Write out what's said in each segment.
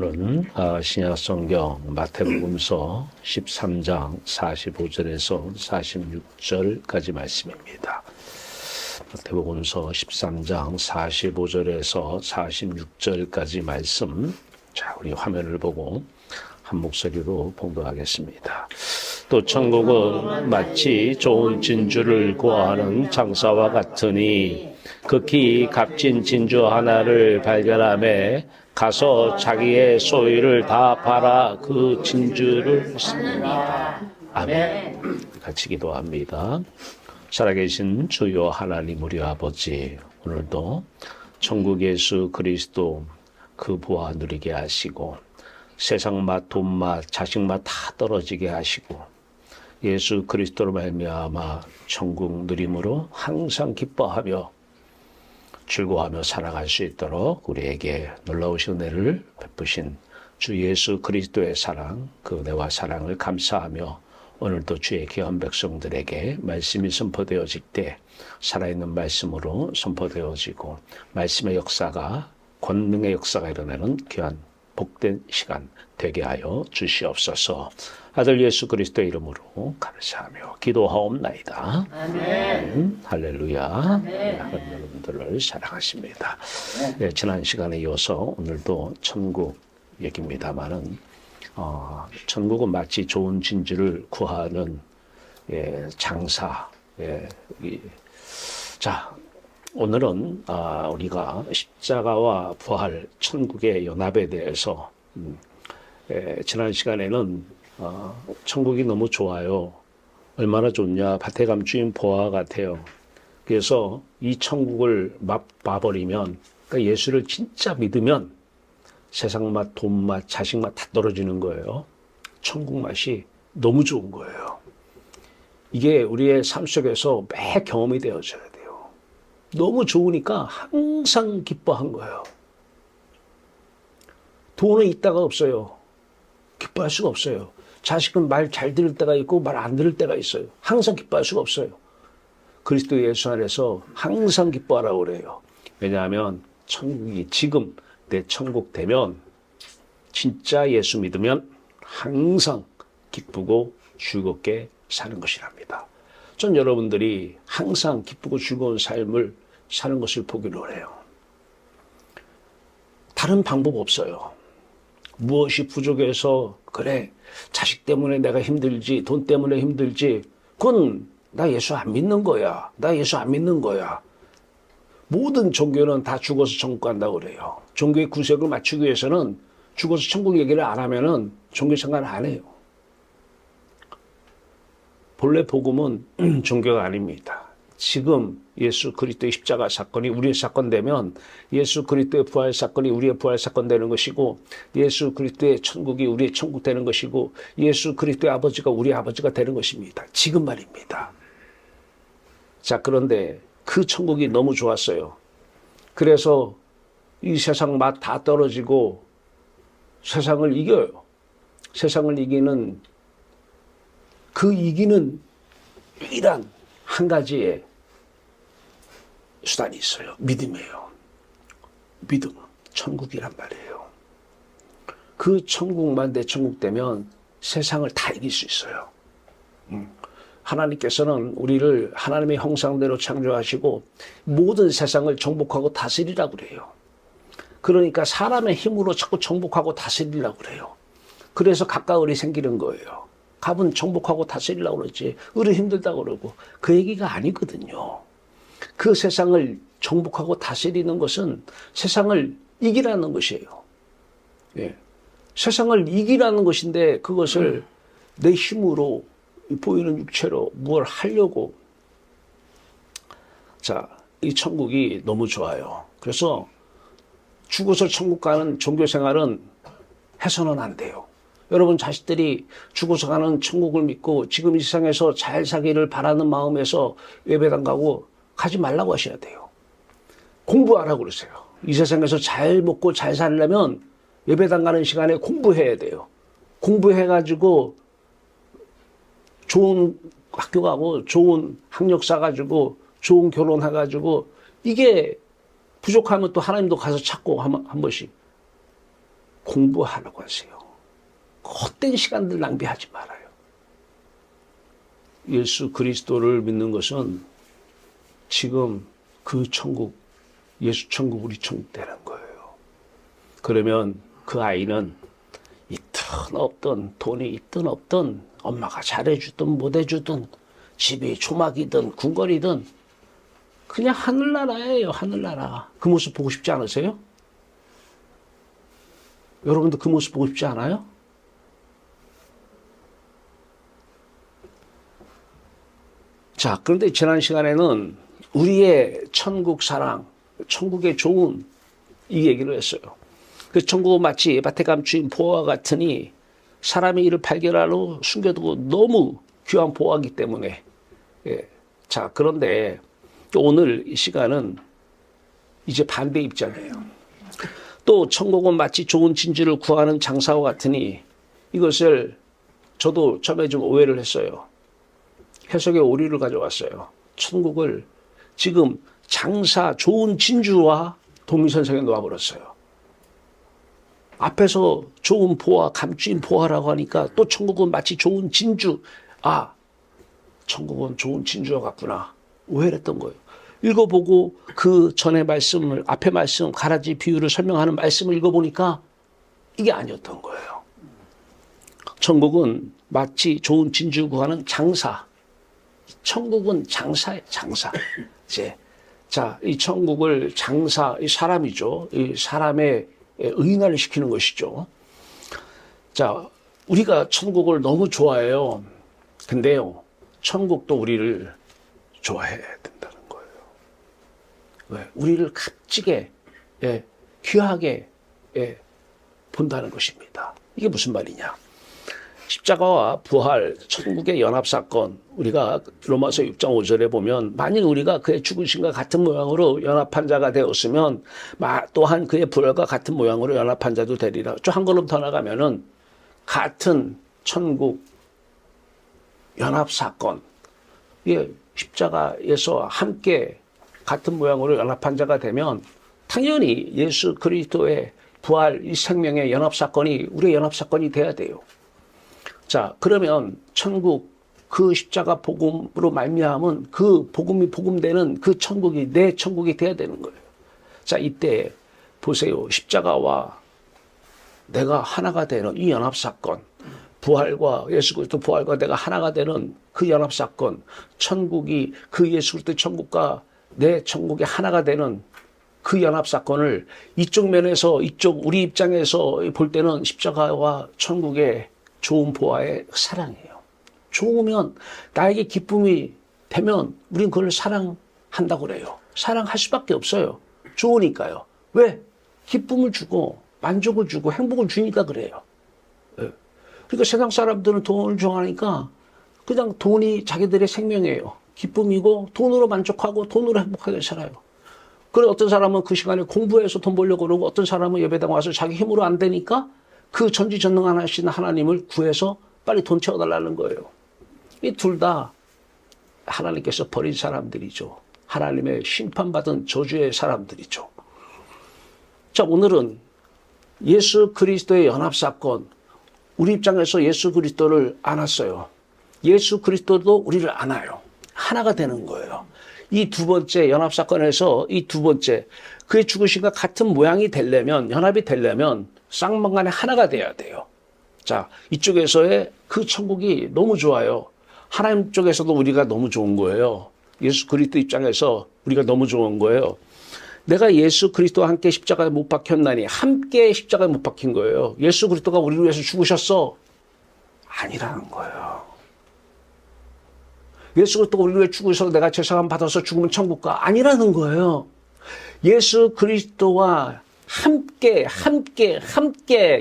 오늘은 신약 성경 마태복음서 13장 45절에서 46절까지 말씀입니다. 마태복음서 13장 45절에서 46절까지 말씀. 자, 우리 화면을 보고 한 목소리로 봉독하겠습니다. 또 천국은 마치 좋은 진주를 구하는 장사와 같으니 극히 값진 진주 하나를 발견하매 가서 자기의 소유를 다 팔아 그 진주를 삽니다. 아멘. 같이 기도합니다. 살아계신 주요 하나님 우리 아버지, 오늘도 천국 예수 그리스도 그 부와 누리게 하시고 세상 맛, 돈 맛, 자식 맛 다 떨어지게 하시고 예수 그리스도로 말미암아 천국 누림으로 항상 기뻐하며 즐거워하며 살아갈 수 있도록 우리에게 놀라우신 은혜를 베푸신 주 예수 그리스도의 사랑, 그 은혜와 사랑을 감사하며 오늘도 주의 귀한 백성들에게 말씀이 선포되어질 때 살아있는 말씀으로 선포되어지고 말씀의 역사가 권능의 역사가 일어나는 귀한 복된 시간 되게 하여 주시옵소서. 아들 예수 그리스도의 이름으로 감사하며 기도하옵나이다. 아멘. 할렐루야. 하나님 여러분들을 사랑하십니다. 네, 지난 시간에 이어서 오늘도 천국 얘기입니다만은 천국은 마치 좋은 진주를 구하는 장사. 자, 오늘은 우리가 십자가와 부활, 천국의 연합에 대해서 지난 시간에는 천국이 너무 좋아요. 얼마나 좋냐. 밭에 가면 주인 보아 같아요. 그래서 이 천국을 맛봐버리면, 그러니까 예수를 진짜 믿으면 세상 맛, 돈 맛, 자식 맛 다 떨어지는 거예요. 천국 맛이 너무 좋은 거예요. 이게 우리의 삶 속에서 매 경험이 되어져야 돼요. 너무 좋으니까 항상 기뻐한 거예요. 돈은 있다가 없어요. 기뻐할 수가 없어요. 자식은 말 잘 들을 때가 있고 말 안 들을 때가 있어요. 항상 기뻐할 수가 없어요. 그리스도 예수 안에서 항상 기뻐하라고 그래요. 왜냐하면 천국이 지금 내 천국 되면 진짜 예수 믿으면 항상 기쁘고 즐겁게 사는 것이랍니다. 전 여러분들이 항상 기쁘고 즐거운 삶을 사는 것을 보기로 해요. 다른 방법 없어요. 무엇이 부족해서 그래 자식 때문에 내가 힘들지 돈 때문에 힘들지 그건 나 예수 안 믿는 거야. 나 예수 안 믿는 거야. 모든 종교는 다 죽어서 천국 간다고 그래요. 종교의 구색을 맞추기 위해서는 죽어서 천국 얘기를 안 하면은 종교 생활 안 해요. 본래 복음은 종교가 아닙니다. 지금 예수 그리스도의 십자가 사건이 우리의 사건 되면 예수 그리스도의 부활 사건이 우리의 부활 사건 되는 것이고 예수 그리스도의 천국이 우리의 천국 되는 것이고 예수 그리스도의 아버지가 우리의 아버지가 되는 것입니다. 지금 말입니다. 자, 그런데 그 천국이 너무 좋았어요. 그래서 이 세상 맛 다 떨어지고 세상을 이겨요. 세상을 이기는 그 이기는 유일한 한 가지의 수단이 있어요. 믿음이에요. 믿음, 천국이란 말이에요. 그 천국만 내 천국 되면 세상을 다 이길 수 있어요. 하나님께서는 우리를 하나님의 형상대로 창조하시고 모든 세상을 정복하고 다스리라고 그래요. 그러니까 사람의 힘으로 자꾸 정복하고 다스리려고 그래요. 그래서 갑과 을이 생기는 거예요. 갑은 정복하고 다스리려고 그러지 을은 힘들다고 그러고 그 얘기가 아니거든요. 그 세상을 정복하고 다스리는 것은 세상을 이기라는 것이에요. 예. 세상을 이기라는 것인데 그것을 내 힘으로 보이는 육체로 뭘 하려고. 자, 이 천국이 너무 좋아요. 그래서 죽어서 천국 가는 종교 생활은 해서는 안 돼요. 여러분 자식들이 죽어서 가는 천국을 믿고 지금 이 세상에서 잘 살기를 바라는 마음에서 예배당 가고 가지 말라고 하셔야 돼요. 공부하라고 그러세요. 이 세상에서 잘 먹고 잘 살려면 예배당 가는 시간에 공부해야 돼요. 공부해가지고 좋은 학교 가고 좋은 학력 쌓아가지고 좋은 결혼 해가지고 이게 부족하면 또 하나님도 가서 찾고 한 번씩 공부하라고 하세요. 헛된 시간들 낭비하지 말아요. 예수 그리스도를 믿는 것은 지금 그 천국, 예수 천국, 우리 천국 되는 거예요. 그러면 그 아이는 있든 없든, 돈이 있든 없든, 엄마가 잘해주든 못해주든, 집이 조막이든 궁궐이든 그냥 하늘나라예요. 하늘나라. 그 모습 보고 싶지 않으세요? 여러분도 그 모습 보고 싶지 않아요? 자, 그런데 지난 시간에는 우리의 천국 사랑, 천국의 좋은 이 얘기를 했어요. 그 천국은 마치 밭에 감추인 보화와 같으니 사람이 이를 발견하러 숨겨두고 너무 귀한 보화이기 때문에. 예. 자, 그런데 오늘 이 시간은 이제 반대 입장이에요. 또 천국은 마치 좋은 진주를 구하는 장사와 같으니, 이것을 저도 처음에 좀 오해를 했어요. 해석의 오류를 가져왔어요. 천국을 지금 장사, 좋은 진주와 동일선상에 놓아버렸어요. 앞에서 좋은 보화, 감추인 보화라고 하니까 또 천국은 마치 좋은 진주. 아, 천국은 좋은 진주와 같구나. 오해를 했던 거예요. 읽어보고 그 전에 말씀을, 앞에 말씀, 가라지 비유를 설명하는 말씀을 읽어보니까 이게 아니었던 거예요. 천국은 마치 좋은 진주 구하는 장사. 천국은 장사예요, 장사. 이제, 자, 이 천국을 장사, 이 사람이죠. 이 사람의 의인화를 시키는 것이죠. 자, 우리가 천국을 너무 좋아해요. 근데요, 천국도 우리를 좋아해야 된다는 거예요. 왜? 우리를 값지게, 예, 귀하게, 예, 본다는 것입니다. 이게 무슨 말이냐? 십자가와 부활, 천국의 연합사건, 우리가 로마서 6장 5절에 보면 만일 우리가 그의 죽으심과 같은 모양으로 연합한 자가 되었으면 또한 그의 부활과 같은 모양으로 연합한 자도 되리라. 좀 한 걸음 더 나가면은 같은 천국 연합사건, 이게 십자가에서 함께 같은 모양으로 연합한 자가 되면 당연히 예수 그리스도의 부활, 이 생명의 연합사건이 우리의 연합사건이 돼야 돼요. 자, 그러면 천국, 그 십자가 복음으로 말미암은 그 복음이 복음되는 그 천국이 내 천국이 돼야 되는 거예요. 자, 이때 보세요. 십자가와 내가 하나가 되는 이 연합사건, 부활과 예수 그리스도 부활과 내가 하나가 되는 그 연합사건, 천국이 그 예수 그리스도 천국과 내 천국이 하나가 되는 그 연합사건을 이쪽 면에서, 이쪽 우리 입장에서 볼 때는 십자가와 천국의 좋은 보화의 사랑이에요. 좋으면 나에게 기쁨이 되면 우린 그걸 사랑한다고 그래요. 사랑할 수밖에 없어요. 좋으니까요. 왜? 기쁨을 주고 만족을 주고 행복을 주니까 그래요. 그러니까 세상 사람들은 돈을 좋아하니까 그냥 돈이 자기들의 생명이에요. 기쁨이고 돈으로 만족하고 돈으로 행복하게 살아요. 그래 어떤 사람은 그 시간에 공부해서 돈 벌려고 그러고 어떤 사람은 예배당 와서 자기 힘으로 안 되니까 그 전지전능하신 하나님을 구해서 빨리 돈 채워달라는 거예요. 이 둘 다 하나님께서 버린 사람들이죠. 하나님의 심판받은 저주의 사람들이죠. 자, 오늘은 예수 그리스도의 연합사건, 우리 입장에서 예수 그리스도를 안았어요. 예수 그리스도도 우리를 안아요. 하나가 되는 거예요. 이 두 번째 연합사건에서 이 두 번째, 그의 죽으심과 같은 모양이 되려면, 연합이 되려면 쌍방간에 하나가 돼야 돼요. 자, 이쪽에서의 그 천국이 너무 좋아요. 하나님 쪽에서도 우리가 너무 좋은 거예요. 예수 그리스도 입장에서 우리가 너무 좋은 거예요. 내가 예수 그리스도와 함께 십자가에 못 박혔나니, 함께 십자가에 못 박힌 거예요. 예수 그리스도가 우리를 위해서 죽으셨어. 아니라는 거예요. 예수 그리스도가 우리를 위해 죽으셔서 내가 죄사함 받아서 죽으면 천국 가. 아니라는 거예요. 예수 그리스도와 함께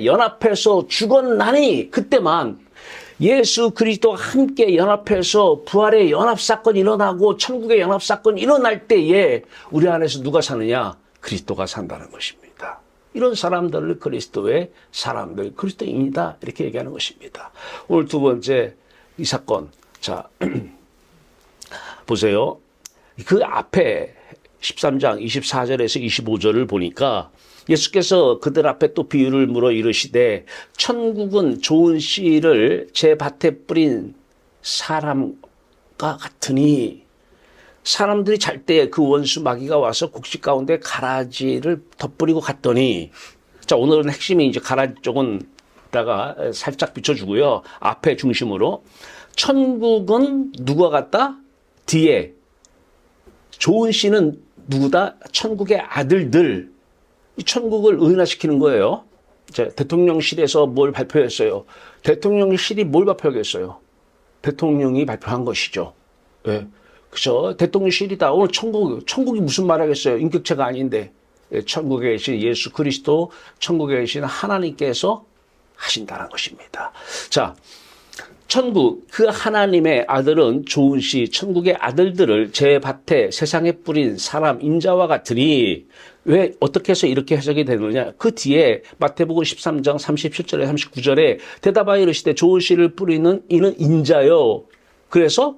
연합해서 죽었나니, 그때만 예수 그리스도와 함께 연합해서 부활의 연합사건이 일어나고 천국의 연합사건이 일어날 때에 우리 안에서 누가 사느냐? 그리스도가 산다는 것입니다. 이런 사람들을 그리스도의 사람들, 그리스도인이다, 이렇게 얘기하는 것입니다. 오늘 두 번째 이 사건. 자, 보세요. 그 앞에 13장 24절에서 25절을 보니까 예수께서 그들 앞에 또 비유를 물어 이르시되 천국은 좋은 씨를 제 밭에 뿌린 사람과 같으니 사람들이 잘 때 그 원수 마귀가 와서 곡식 가운데 가라지를 덧뿌리고 갔더니 자 오늘은 핵심이 이제 가라지 쪽은 다가 살짝 비춰주고요. 앞에 중심으로 천국은 누가 같다? 뒤에 좋은 씨는 누구다? 천국의 아들들. 이 천국을 의인화시키는 거예요. 자, 대통령실에서 뭘 발표했어요? 대통령실이 뭘 발표하겠어요? 대통령이 발표한 것이죠. 예. 그죠? 대통령실이다. 오늘 천국이 무슨 말 하겠어요? 인격체가 아닌데. 예, 천국에 계신 예수 그리스도, 천국에 계신 하나님께서 하신다는 것입니다. 자, 천국, 그 하나님의 아들은 좋은 씨, 천국의 아들들을 제 밭에 세상에 뿌린 사람, 인자와 같으니, 왜, 어떻게 해서 이렇게 해석이 되느냐? 그 뒤에 마태복음 13장 37절에 39절에 대답하여 이르시되 좋은 씨를 뿌리는 이는 인자요. 그래서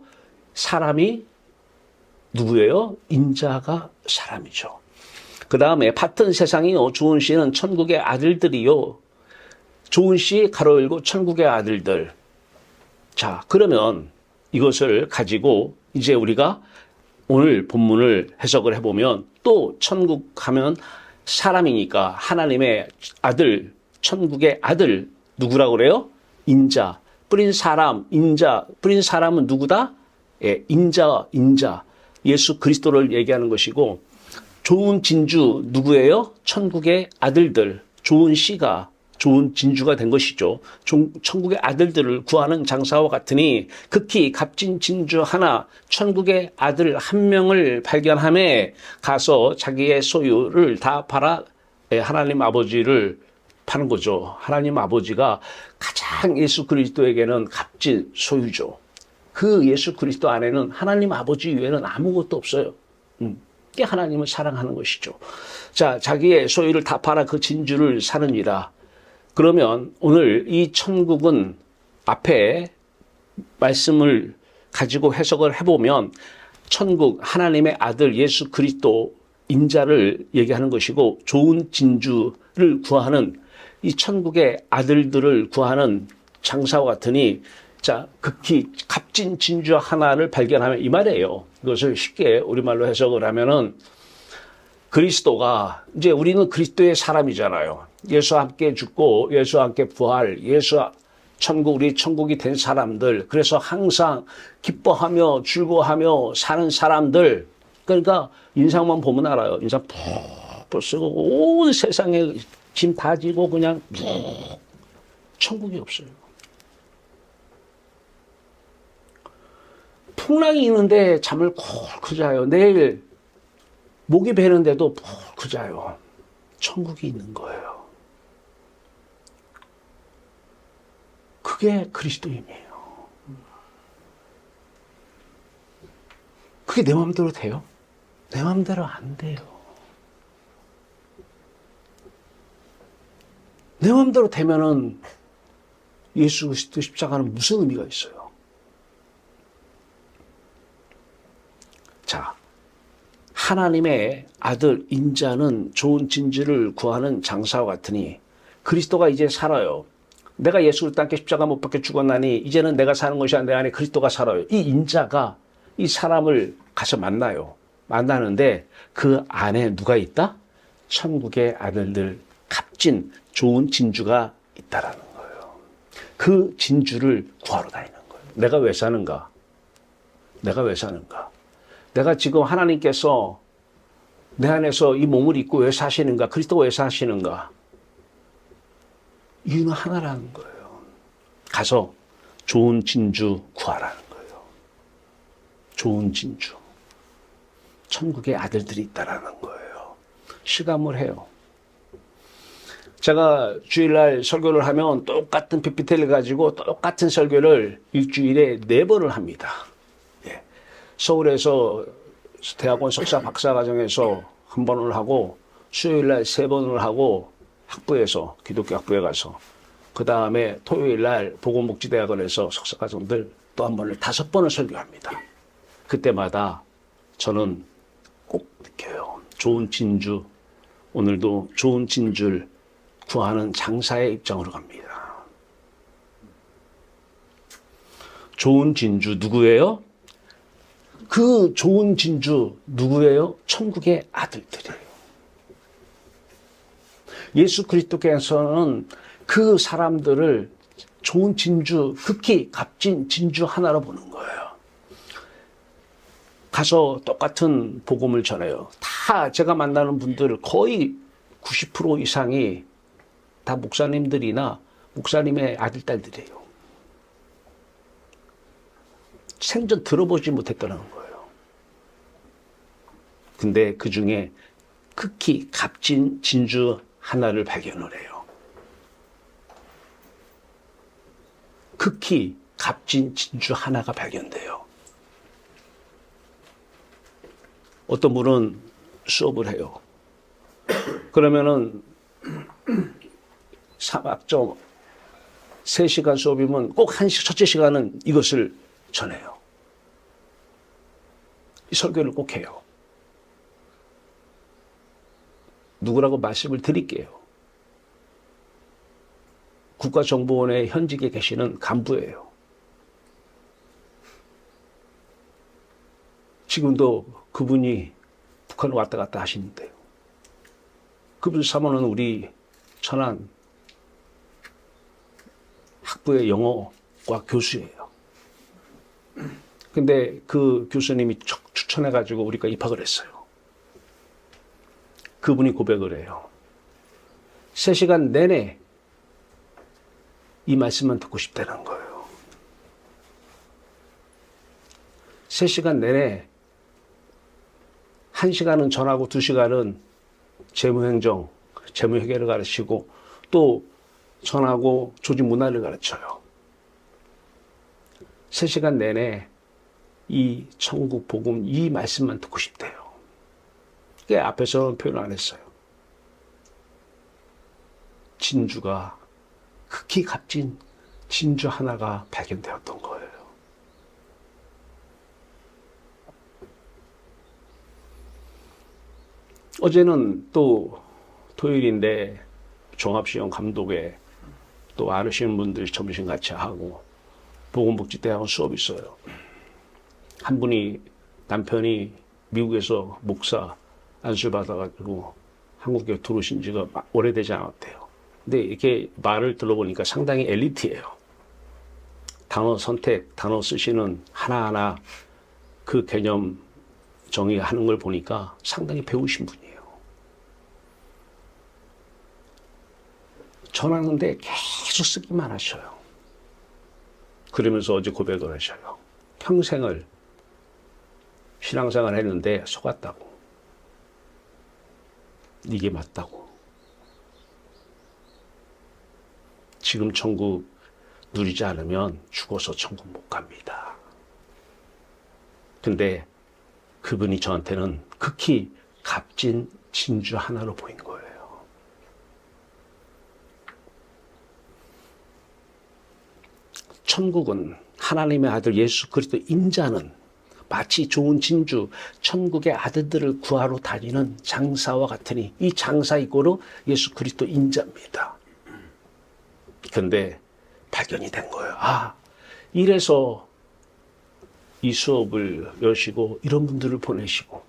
사람이 누구예요? 인자가 사람이죠. 그 다음에 밭은 세상이요. 좋은 씨는 천국의 아들들이요. 좋은 씨 가로 열고 천국의 아들들. 자, 그러면 이것을 가지고 이제 우리가 오늘 본문을 해석을 해보면 또 천국 하면 사람이니까 하나님의 아들, 천국의 아들 누구라고 그래요? 인자. 뿌린 사람, 인자. 뿌린 사람은 누구다? 예, 인자. 예수 그리스도를 얘기하는 것이고 좋은 진주 누구예요? 천국의 아들들. 좋은 씨가 좋은 진주가 된 것이죠. 천국의 아들들을 구하는 장사와 같으니 극히 값진 진주 하나, 천국의 아들 한 명을 발견함에 가서 자기의 소유를 다 팔아 하나님 아버지를 파는 거죠. 하나님 아버지가 가장 예수 그리스도에게는 값진 소유죠. 그 예수 그리스도 안에는 하나님 아버지 외에는 아무것도 없어요. 그게 하나님을 사랑하는 것이죠. 자, 자기의 소유를 다 팔아 그 진주를 사느니라. 그러면 오늘 이 천국은 앞에 말씀을 가지고 해석을 해보면 천국 하나님의 아들 예수 그리스도 인자를 얘기하는 것이고 좋은 진주를 구하는 이 천국의 아들들을 구하는 장사와 같으니 자 극히 값진 진주 하나를 발견하면 이 말이에요. 이것을 쉽게 우리말로 해석을 하면은 그리스도가 이제 우리는 그리스도의 사람이잖아요. 예수와 함께 죽고 예수와 함께 부활, 예수와 천국, 우리 천국이 된 사람들. 그래서 항상 기뻐하며 즐거워하며 사는 사람들. 그러니까 인상만 보면 알아요. 인상 푹 쓰고 온 세상에 짐 다 지고 그냥 천국이 없어요. 풍랑이 있는데 잠을 콜 자요. 내일 목이 베는데도 푹 자요. 천국이 있는 거예요. 그게 그리스도인이에요. 그게 내 마음대로 돼요? 내 마음대로 안 돼요. 내 마음대로 되면은 예수 그리스도 십자가는 무슨 의미가 있어요? 자, 하나님의 아들 인자는 좋은 진주를 구하는 장사와 같으니 그리스도가 이제 살아요. 내가 예수 그리스도 함께 십자가 못 박혀 죽었나니 이제는 내가 사는 것이 아니라 내 안에 그리스도가 살아요. 이 인자가 이 사람을 가서 만나요. 만나는데 그 안에 누가 있다? 천국의 아들들 값진 좋은 진주가 있다라는 거예요. 그 진주를 구하러 다니는 거예요. 내가 왜 사는가? 내가 왜 사는가? 내가 지금 하나님께서 내 안에서 이 몸을 입고 왜 사시는가? 그리스도가 왜 사시는가? 이유는 하나라는 거예요. 가서 좋은 진주 구하라는 거예요. 좋은 진주. 천국의 아들들이 있다라는 거예요. 실감을 해요. 제가 주일날 설교를 하면 똑같은 PPT를 가지고 똑같은 설교를 일주일에 4번을 합니다. 예. 서울에서 대학원 석사 박사 과정에서 1번을 하고 수요일날 3번을 하고 학부에서 기독교 학부에 가서 그 다음에 토요일날 보건복지대학원에서 석사과정들 또 1번을 5번을 설교합니다. 그때마다 저는 꼭 느껴요. 좋은 진주, 오늘도 좋은 진주를 구하는 장사의 입장으로 갑니다. 좋은 진주 누구예요? 그 좋은 진주 누구예요? 천국의 아들들이에요. 예수 그리스도께서는 그 사람들을 좋은 진주, 극히 값진 진주 하나로 보는 거예요. 가서 똑같은 복음을 전해요. 다 제가 만나는 분들 거의 90% 이상이 다 목사님들이나 목사님의 아들, 딸들이에요. 생전 들어보지 못했다는 거예요. 근데 그 중에 극히 값진 진주 하나를 발견을 해요. 극히 값진 진주 하나가 발견돼요. 어떤 분은 수업을 해요. 그러면은 3시간 수업이면 꼭 첫째 시간은 이것을 전해요. 이 설교를 꼭 해요. 누구라고 말씀을 드릴게요. 국가정보원의 현직에 계시는 간부예요. 지금도 그분이 북한을 왔다 갔다 하시는데요. 그분 사모는 우리 천안 학부의 영어과 교수예요. 근데 그 교수님이 추천해가지고 우리가 입학을 했어요. 그분이 고백을 해요. 3시간 내내 이 말씀만 듣고 싶다는 거예요. 3시간 내내 1시간은 전하고 2시간은 재무행정, 재무회계를 가르치고 또 전하고 조직 문화를 가르쳐요. 3시간 내내 이 천국 복음 이 말씀만 듣고 싶대요. 그게 앞에서는 표현 안 했어요. 진주가 극히 값진 진주 하나가 발견되었던 거예요. 어제는 또 토요일인데 종합시험 감독에 또 아시는 분들이 점심 같이 하고 보건복지대학원 수업이 있어요. 한 분이 남편이 미국에서 목사 안수를 받아가지고 한국에 들어오신 지가 오래되지 않았대요. 근데 이렇게 말을 들어보니까 상당히 엘리트예요. 단어 선택, 단어 쓰시는 하나하나 그 개념 정의하는 걸 보니까 상당히 배우신 분이에요. 전하는데 계속 쓰기만 하셔요. 그러면서 어제 고백을 하셔요. 평생을 신앙생활 했는데 속았다고. 이게 맞다고. 지금 천국 누리지 않으면 죽어서 천국 못 갑니다. 근데 그분이 저한테는 극히 값진 진주 하나로 보인 거예요. 천국은 하나님의 아들 예수 그리스도 인자는 마치 좋은 진주, 천국의 아들들을 구하러 다니는 장사와 같으니 이 장사 이꼬로 예수 그리스도 인자입니다. 그런데 발견이 된 거예요. 아, 이래서 이 수업을 여시고 이런 분들을 보내시고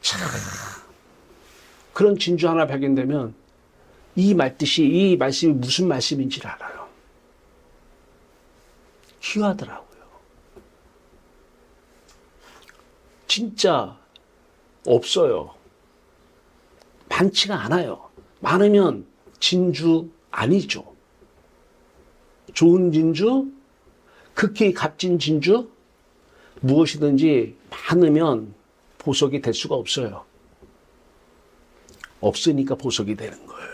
참 그런 진주 하나 발견되면 이 말뜻이 이 말씀이 무슨 말씀인지를 알아요. 귀하더라고요. 진짜 없어요. 많지가 않아요. 많으면 진주 아니죠. 좋은 진주, 극히 값진 진주, 무엇이든지 많으면 보석이 될 수가 없어요. 없으니까 보석이 되는 거예요.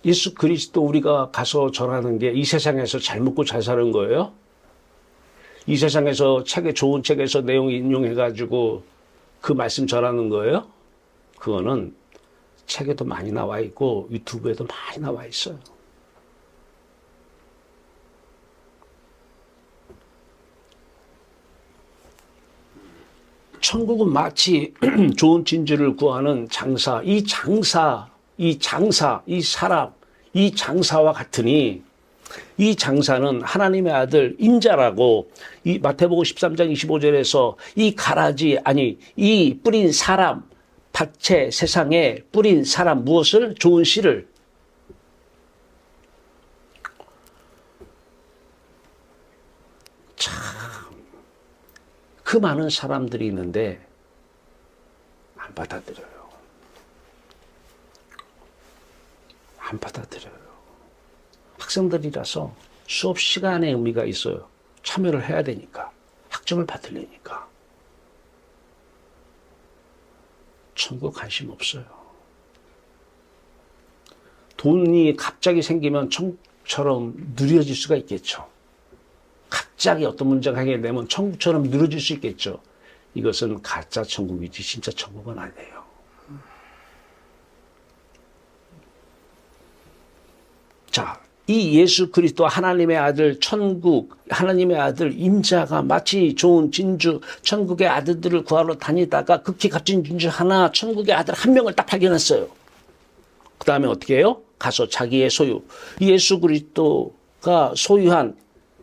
예수 그리스도 우리가 가서 전하는 게 이 세상에서 잘 먹고 잘 사는 거예요? 이 세상에서 좋은 책에서 내용 인용해가지고 그 말씀 전하는 거예요? 그거는 책에도 많이 나와 있고 유튜브에도 많이 나와 있어요. 천국은 마치 좋은 진주를 구하는 장사, 이 사람, 이 장사와 같으니 이 장사는 하나님의 아들 인자라고 이 마태복음 13장 25절에서 이 가라지 이 뿌린 사람 밭에 세상에 뿌린 사람 무엇을 좋은 씨를 참 그 많은 사람들이 있는데 안 받아들여요. 안 받아들여요. 학생들이라서 수업 시간에 의미가 있어요. 참여를 해야 되니까. 학점을 받으려니까. 천국 관심 없어요. 돈이 갑자기 생기면 천국처럼 누려질 수가 있겠죠. 갑자기 어떤 문제가 해결되면 천국처럼 누려질 수 있겠죠. 이것은 가짜 천국이지 진짜 천국은 아니에요. 자, 이 예수 그리스도 하나님의 아들 천국 하나님의 아들 임자가 마치 좋은 진주 천국의 아들들을 구하러 다니다가 극히 값진 진주 하나 천국의 아들 한 명을 딱 발견했어요. 그 다음에 어떻게 해요? 가서 자기의 소유 예수 그리스도가 소유한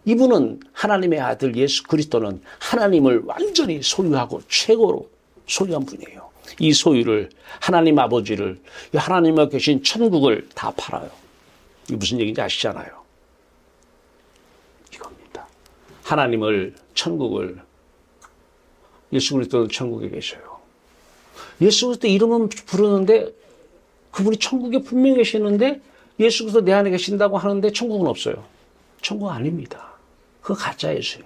이분은 하나님의 아들 예수 그리스도는 하나님을 완전히 소유하고 최고로 소유한 분이에요. 이 소유를 하나님 아버지를 하나님과 계신 천국을 다 팔아요. 이게 무슨 얘기인지 아시잖아요. 이겁니다. 하나님을 천국을 예수 그리스도는 천국에 계셔요. 예수 그리스도 이름은 부르는데 그분이 천국에 분명히 계시는데 예수 그리스도 내 안에 계신다고 하는데 천국은 없어요. 천국 아닙니다. 그거 가짜 예수예요.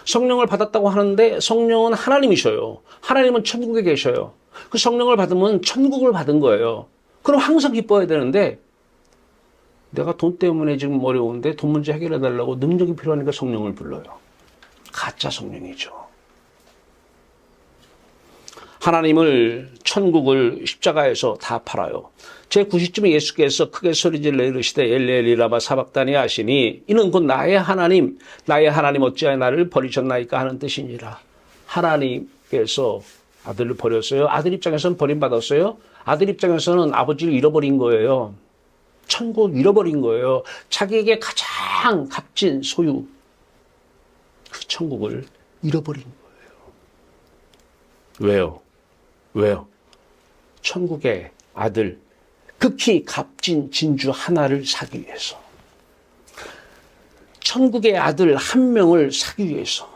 성령을 받았다고 하는데 성령은 하나님이셔요. 하나님은 천국에 계셔요. 그 성령을 받으면 천국을 받은 거예요. 그럼 항상 기뻐해야 되는데 내가 돈 때문에 지금 어려운데 돈 문제 해결해 달라고 능력이 필요하니까 성령을 불러요. 가짜 성령이죠. 하나님을 천국을 십자가에서 다 팔아요. 제90쯤에 예수께서 크게 소리질러 이르시되 엘리 라마 사박다니 하시니 이는 곧 나의 하나님 어찌하여 나를 버리셨나이까 하는 뜻이니라. 하나님께서 아들을 버렸어요. 아들 입장에서는 버림받았어요. 아들 입장에서는 아버지를 잃어버린 거예요. 천국 잃어버린 거예요. 자기에게 가장 값진 소유 그 천국을 잃어버린 거예요. 왜요? 천국의 아들 극히 값진 진주 하나를 사기 위해서 천국의 아들 한 명을 사기 위해서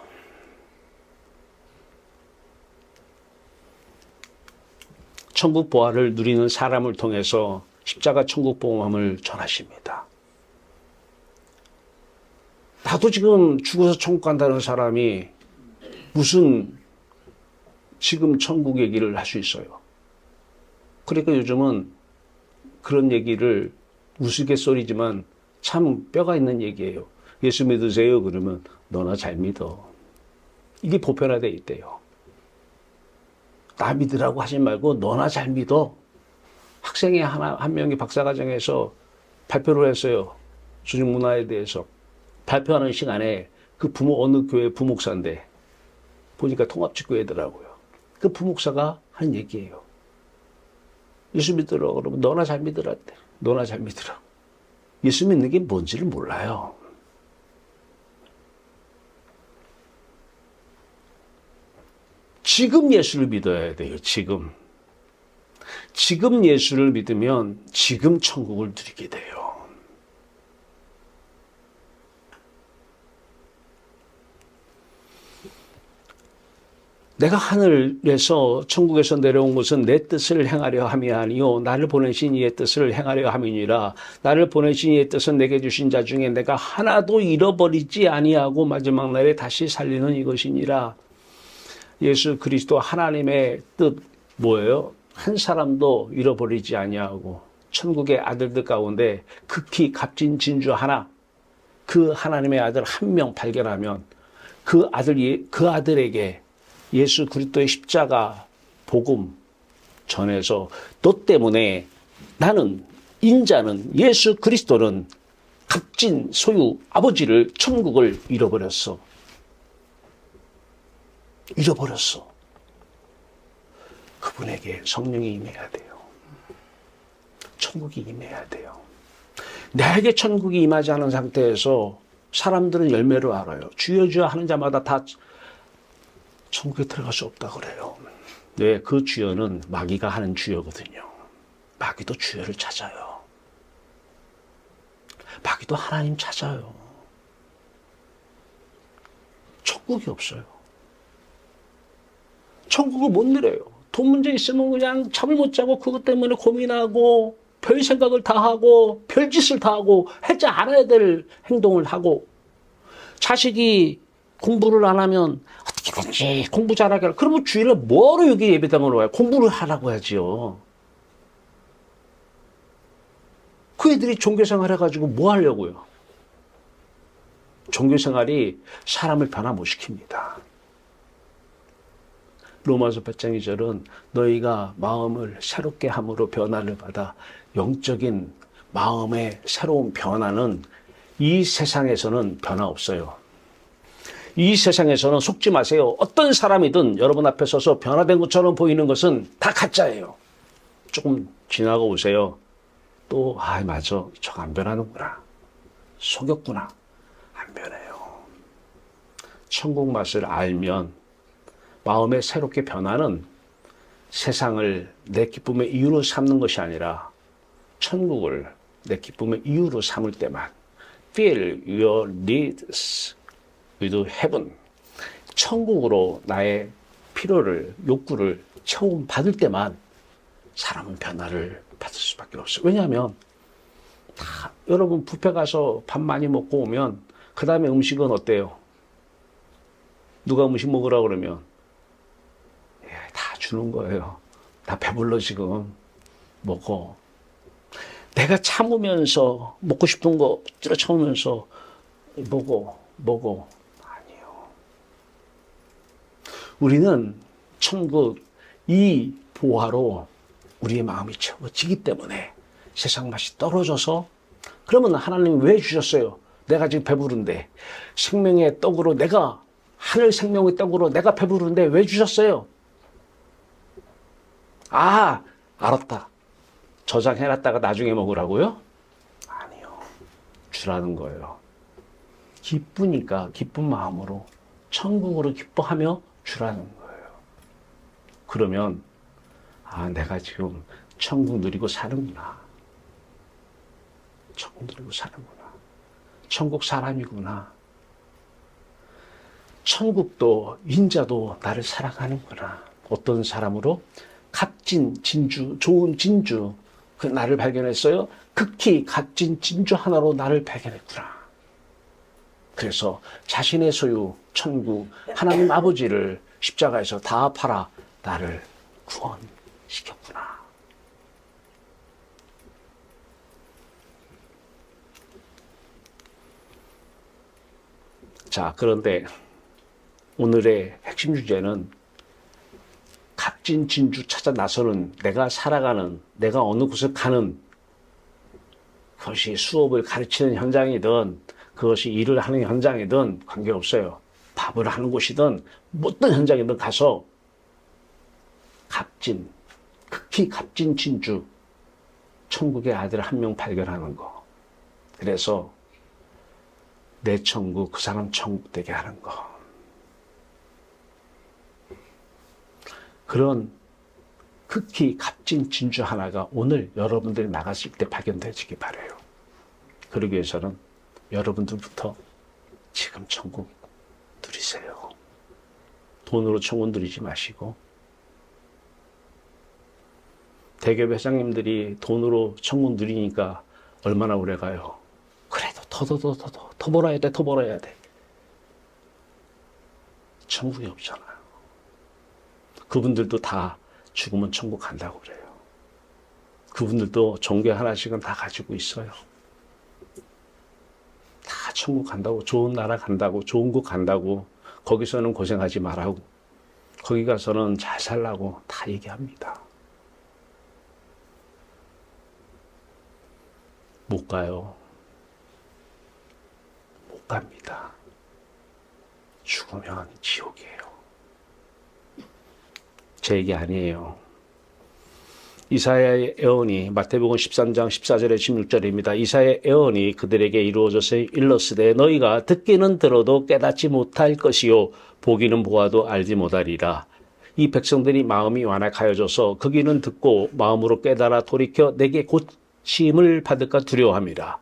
천국 보화를 누리는 사람을 통해서 십자가 천국 복음을 전하십니다. 나도 지금 죽어서 천국 간다는 사람이 무슨 지금 천국 얘기를 할 수 있어요. 그러니까 요즘은 그런 얘기를 우스갯소리지만 참 뼈가 있는 얘기예요. 예수 믿으세요? 그러면 너나 잘 믿어. 이게 보편화되어 있대요. 나 믿으라고 하지 말고 너나 잘 믿어. 학생이 한 명이 박사과정에서 발표를 했어요. 주중 문화에 대해서. 발표하는 시간에 그 어느 교회 부목사인데 보니까 통합직교회더라고요. 그 부목사가 한 얘기예요. 예수 믿으라고 그러면 너나 잘 믿으라. 너나 잘 믿으라. 예수 믿는 게 뭔지를 몰라요. 지금 예수를 믿어야 돼요. 지금 예수를 믿으면 지금 천국을 누리게 돼요. 내가 하늘에서 천국에서 내려온 것은 내 뜻을 행하려 함이 아니요 나를 보내신 이의 뜻을 행하려 함이니라. 나를 보내신 이의 뜻은 내게 주신 자 중에 내가 하나도 잃어버리지 아니하고 마지막 날에 다시 살리는 이것이니라. 예수 그리스도 하나님의 뜻 뭐예요? 한 사람도 잃어버리지 아니하고 천국의 아들들 가운데 극히 값진 진주 하나 그 하나님의 아들 한 명 발견하면 그 아들에게 예수 그리스도의 십자가 복음 전해서 너 때문에 나는 인자는 예수 그리스도는 값진 소유 아버지를 천국을 잃어버렸어. 잃어버렸어. 그분에게 성령이 임해야 돼요. 천국이 임해야 돼요. 나에게 천국이 임하지 않은 상태에서 사람들은 열매를 알아요. 주여 주여 하는 자마다 다 천국에 들어갈 수 없다 그래요. 네, 그 주여는 마귀가 하는 주여거든요. 마귀도 주여를 찾아요. 마귀도 하나님 찾아요. 천국이 없어요. 천국을 못 누려요. 돈 문제 있으면 그냥 잠을 못 자고 그것 때문에 고민하고 별 생각을 다 하고 별짓을 다 하고 하지 않아야 될 행동을 하고 자식이 공부를 안 하면 어떻게든지 공부 잘하게 하라. 그러면 주일에 뭐하러 여기 예배당으로 와요? 공부를 하라고 하지요. 그 애들이 종교생활 해가지고 뭐 하려고요? 종교생활이 사람을 변화 못 시킵니다. 로마서 8장 2절은 너희가 마음을 새롭게 함으로 변화를 받아 영적인 마음의 새로운 변화는 이 세상에서는 변화 없어요. 이 세상에서는 속지 마세요. 어떤 사람이든 여러분 앞에 서서 변화된 것처럼 보이는 것은 다 가짜예요. 조금 지나고 오세요. 또 맞아. 저거 안 변하는구나. 속였구나. 안 변해요. 천국 맛을 알면 마음의 새롭게 변화는 세상을 내 기쁨의 이유로 삼는 것이 아니라 천국을 내 기쁨의 이유로 삼을 때만 fill your needs with heaven. 천국으로 나의 필요를, 욕구를 체험받을 때만 사람은 변화를 받을 수밖에 없어요. 왜냐하면 다 여러분 뷔페 가서 밥 많이 먹고 오면 그 다음에 음식은 어때요? 누가 음식 먹으라고 그러면 다 주는 거예요. 나 배불러 지금. 먹어. 내가 참으면서 먹고 싶은 거 찌러 참으면서 먹어. 아니요. 우리는 천국 이 보화로 우리의 마음이 채워지기 때문에 세상 맛이 떨어져서 그러면 하나님이 왜 주셨어요? 내가 지금 배부른데 생명의 떡으로 내가 하늘 생명의 떡으로 내가 배부른데 왜 주셨어요? 알았다. 저장해놨다가 나중에 먹으라고요? 아니요. 주라는 거예요. 기쁘니까 기쁜 마음으로 천국으로 기뻐하며 주라는 거예요. 그러면 내가 지금 천국 누리고 사는구나. 천국 누리고 사는구나. 천국 사람이구나. 천국도 인자도 나를 사랑하는구나. 어떤 사람으로? 값진 진주, 좋은 진주, 그 나를 발견했어요. 극히 값진 진주 하나로 나를 발견했구나. 그래서 자신의 소유, 천국, 하나님 아버지를 십자가에서 다 팔아 나를 구원시켰구나. 자, 그런데 오늘의 핵심 주제는 값진 진주 찾아 나서는 내가 살아가는, 내가 어느 곳을 가는 그것이 수업을 가르치는 현장이든 그것이 일을 하는 현장이든 관계없어요. 밥을 하는 곳이든 어떤 현장이든 가서 극히 값진 진주, 천국의 아들 한 명 발견하는 거. 그래서 내 천국, 그 사람 천국 되게 하는 거. 그런 극히 값진 진주 하나가 오늘 여러분들이 나갔을 때 발견되시기 바라요. 그러기 위해서는 여러분들부터 지금 천국 누리세요. 돈으로 천국 누리지 마시고 대기업 회장님들이 돈으로 천국 누리니까 얼마나 오래 가요. 그래도 더 벌어야 돼, 더 벌어야 돼. 천국이 없잖아요. 그분들도 다 죽으면 천국 간다고 그래요. 그분들도 종교 하나씩은 다 가지고 있어요. 다 천국 간다고, 좋은 나라 간다고, 좋은 곳 간다고, 거기서는 고생하지 말라고, 거기 가서는 잘 살라고 다 얘기합니다. 못 가요. 못 갑니다. 죽으면 지옥이에요. 제 얘기 아니에요. 이사야의 예언이 마태복음 13장 14절에 16절입니다. 이사야의 예언이 그들에게 이루어져서 일렀으되 너희가 듣기는 들어도 깨닫지 못할 것이요 보기는 보아도 알지 못하리라. 이 백성들이 마음이 완악하여져서 그 귀는 듣고 마음으로 깨달아 돌이켜 내게 고침을 받을까 두려워함이라.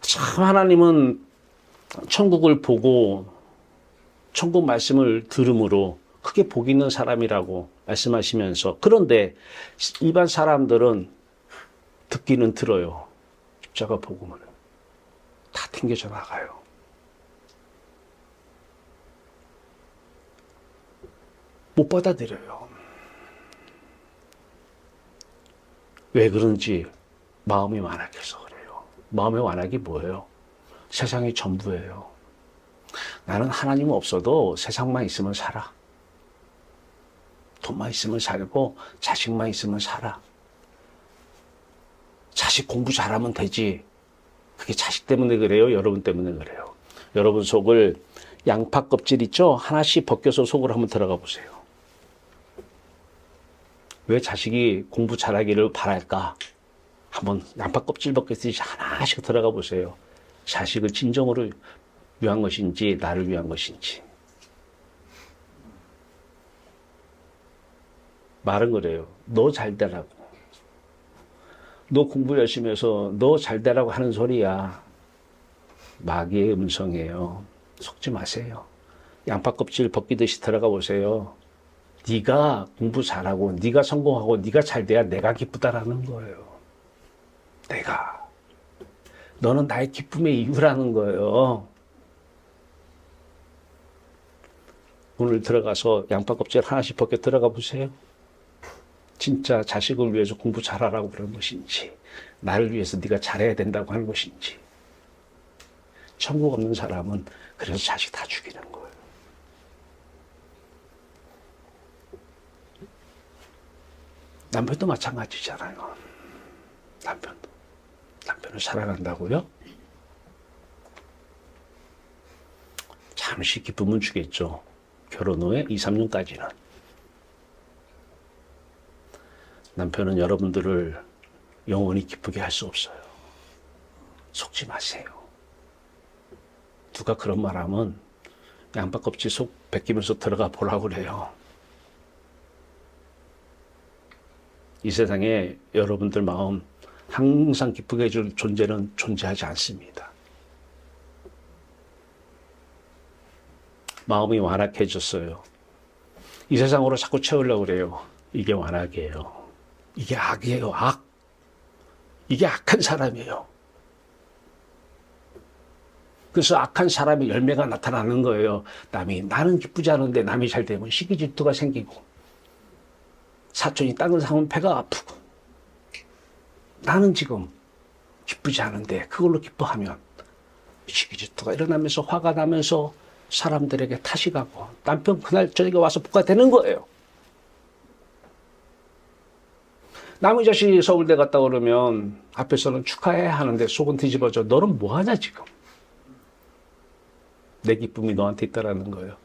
참 하나님은 천국을 보고 천국 말씀을 들음으로 크게 복 있는 사람이라고 말씀하시면서, 그런데 일반 사람들은 듣기는 들어요. 십자가 복음을 다 튕겨져 나가요. 못 받아들여요. 왜 그런지 마음이 완악해서 그래요. 마음의 완악이 뭐예요? 세상이 전부예요. 나는 하나님 없어도 세상만 있으면 살아. 돈만 있으면 살고 자식만 있으면 살아. 자식 공부 잘하면 되지. 그게 자식 때문에 그래요? 여러분 때문에 그래요? 여러분 속을 양파 껍질 있죠? 하나씩 벗겨서 속으로 한번 들어가 보세요. 왜 자식이 공부 잘하기를 바랄까? 한번 양파 껍질 벗겼듯이 하나씩 들어가 보세요. 자식을 진정으로 위한 것인지 나를 위한 것인지. 말은 그래요. 너 잘되라고. 너 공부 열심히 해서 너 잘되라고 하는 소리야. 마귀의 음성이에요. 속지 마세요. 양파 껍질 벗기듯이 들어가 보세요. 네가 공부 잘하고 네가 성공하고 네가 잘돼야 내가 기쁘다라는 거예요. 내가. 너는 나의 기쁨의 이유라는 거예요. 오늘 들어가서 양파 껍질 하나씩 벗겨 들어가 보세요. 진짜 자식을 위해서 공부 잘하라고 그런 것인지, 나를 위해서 네가 잘해야 된다고 하는 것인지. 천국 없는 사람은 그래서 자식 다 죽이는 거예요. 남편도 마찬가지잖아요. 남편을 사랑한다고요? 잠시 기쁨은 주겠죠. 결혼 후에 2, 3년까지는. 남편은 여러분들을 영원히 기쁘게 할 수 없어요. 속지 마세요. 누가 그런 말 하면 양파 껍질 속 벗기면서 들어가 보라고 그래요. 이 세상에 여러분들 마음 항상 기쁘게 해줄 존재는 존재하지 않습니다. 마음이 완악해졌어요. 이 세상으로 자꾸 채우려고 그래요. 이게 완악이에요. 이게 악이에요, 악. 이게 악한 사람이에요. 그래서 악한 사람의 열매가 나타나는 거예요. 나는 기쁘지 않은데 남이 잘 되면 시기 질투가 생기고, 사촌이 땅을 사면 배가 아프고, 나는 지금 기쁘지 않은데 그걸로 기뻐하면 시기 질투가 일어나면서 화가 나면서 사람들에게 탓이 가고, 남편 그날 저녁에 와서 부과되는 거예요. 남의 자식이 서울대 갔다 오르면 앞에서는 축하해 하는데 속은 뒤집어져. 너는 뭐하냐 지금. 내 기쁨이 너한테 있다라는 거예요.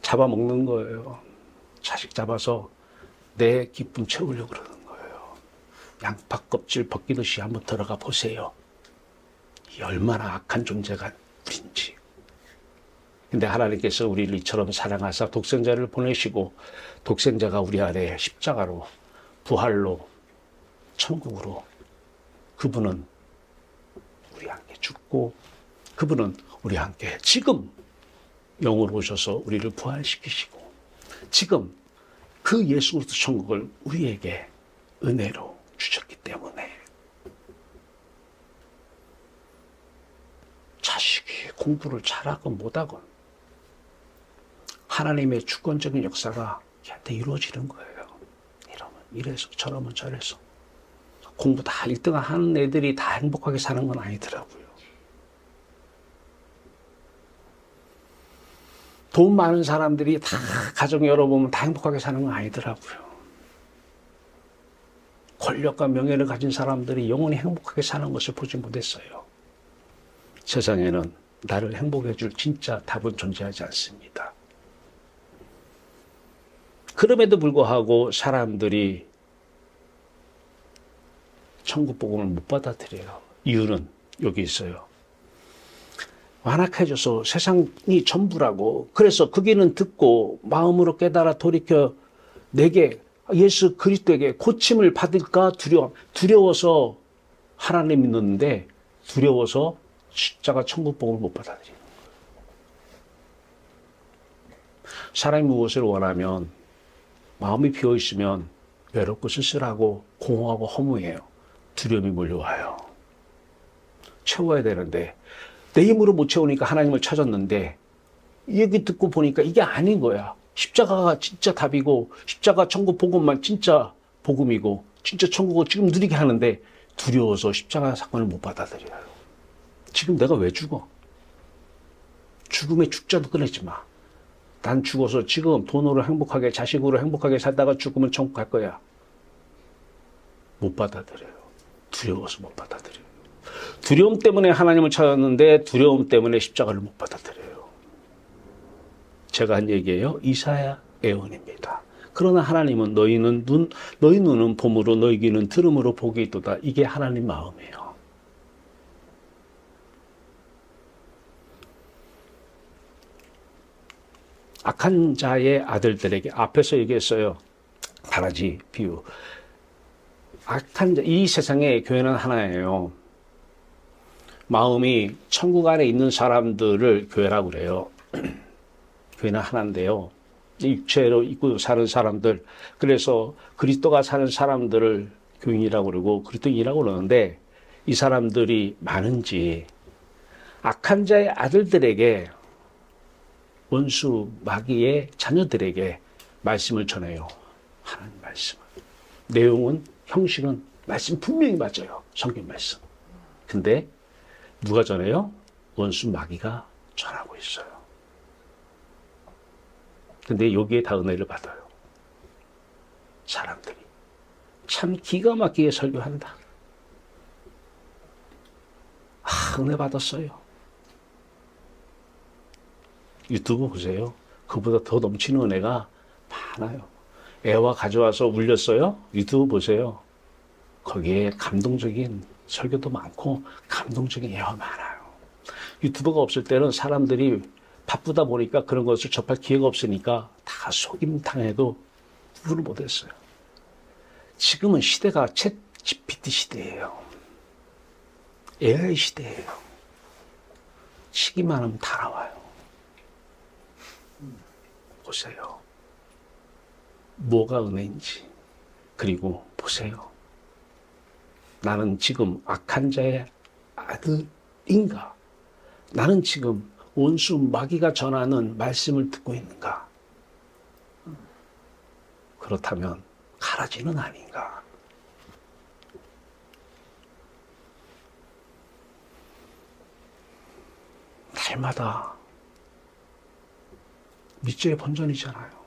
잡아먹는 거예요. 자식 잡아서 내 기쁨 채우려고 그러는 거예요. 양파 껍질 벗기듯이 한번 들어가 보세요. 이 얼마나 악한 존재가 우린지. 근데 하나님께서 우리를 이처럼 사랑하사 독생자를 보내시고, 독생자가 우리 안에 십자가로 부활로 천국으로, 그분은 우리 함께 죽고 그분은 우리 함께 지금 영으로 오셔서 우리를 부활시키시고, 지금 그 예수 그리스도 천국을 우리에게 은혜로 주셨기 때문에 자식이 공부를 잘하건 못하건 하나님의 주권적인 역사가 걔한테 이루어지는 거예요. 이래서 저러면 저래서. 공부 다 1등 하는 애들이 다 행복하게 사는 건 아니더라고요. 돈 많은 사람들이 다 가정 열어보면 다 행복하게 사는 건 아니더라고요. 권력과 명예를 가진 사람들이 영원히 행복하게 사는 것을 보지 못했어요. 세상에는 나를 행복해 줄 진짜 답은 존재하지 않습니다. 그럼에도 불구하고 사람들이 천국 복음을 못 받아들여요. 이유는 여기 있어요. 완악해져서 세상이 전부라고. 그래서 그 귀는 듣고 마음으로 깨달아 돌이켜 내게 예수 그리스도에게 고침을 받을까 두려워서 하나님 믿는데 두려워서 십자가 천국 복음을 못 받아들이는 거예요. 사람이 무엇을 원하면 마음이 비어 있으면 외롭고 쓸쓸하고 공허하고 허무해요. 두려움이 몰려와요. 채워야 되는데 내 힘으로 못 채우니까 하나님을 찾았는데 얘기 듣고 보니까 이게 아닌 거야. 십자가가 진짜 답이고 십자가 천국 복음만 진짜 복음이고 진짜 천국을 지금 누리게 하는데 두려워서 십자가 사건을 못 받아들여요. 지금 내가 왜 죽어? 죽음에 죽자도 꺼내지 마. 난 죽어서 지금 돈으로 행복하게 자식으로 행복하게 살다가 죽으면 천국 갈 거야. 못 받아들여요. 두려워서 못 받아들여요. 두려움 때문에 하나님을 찾았는데 두려움 때문에 십자가를 못 받아들여요. 제가 한 얘기예요. 이사야 예언입니다. 그러나 하나님은 너희 눈은 봄으로 너희 귀는 들음으로 복이 있도다. 이게 하나님 마음이에요. 악한 자의 아들들에게 앞에서 얘기했어요. 가라지 비유. 악한 자, 이 세상에 교회는 하나예요. 마음이 천국 안에 있는 사람들을 교회라고 그래요. 교회는 하나인데요. 육체로 입고 사는 사람들, 그래서 그리스도가 사는 사람들을 교인이라고 그러고 그리스도인이라고 그러는데 이 사람들이 많은지 악한 자의 아들들에게 원수 마귀의 자녀들에게 말씀을 전해요. 하나님 말씀. 내용은 형식은 말씀 분명히 맞아요. 성경 말씀. 근데 누가 전해요? 원수 마귀가 전하고 있어요. 근데 여기에 다 은혜를 받아요. 사람들이. 참 기가 막히게 설교한다. 은혜 받았어요. 유튜브 보세요. 그보다 더 넘치는 은혜가 많아요. 애와 가져와서 울렸어요? 유튜브 보세요. 거기에 감동적인 설교도 많고 감동적인 애와 많아요. 유튜브가 없을 때는 사람들이 바쁘다 보니까 그런 것을 접할 기회가 없으니까 다 속임 당해도 구분을 못했어요. 지금은 시대가 챗 GPT 시대예요. AI 시대예요. 치기만 하면 다 나와요. 보세요. 뭐가 은혜인지. 그리고 보세요. 나는 지금 악한 자의 아들인가? 나는 지금 원수 마귀가 전하는 말씀을 듣고 있는가? 그렇다면 가라지는 아닌가? 날마다 밑줄의 번전이잖아요.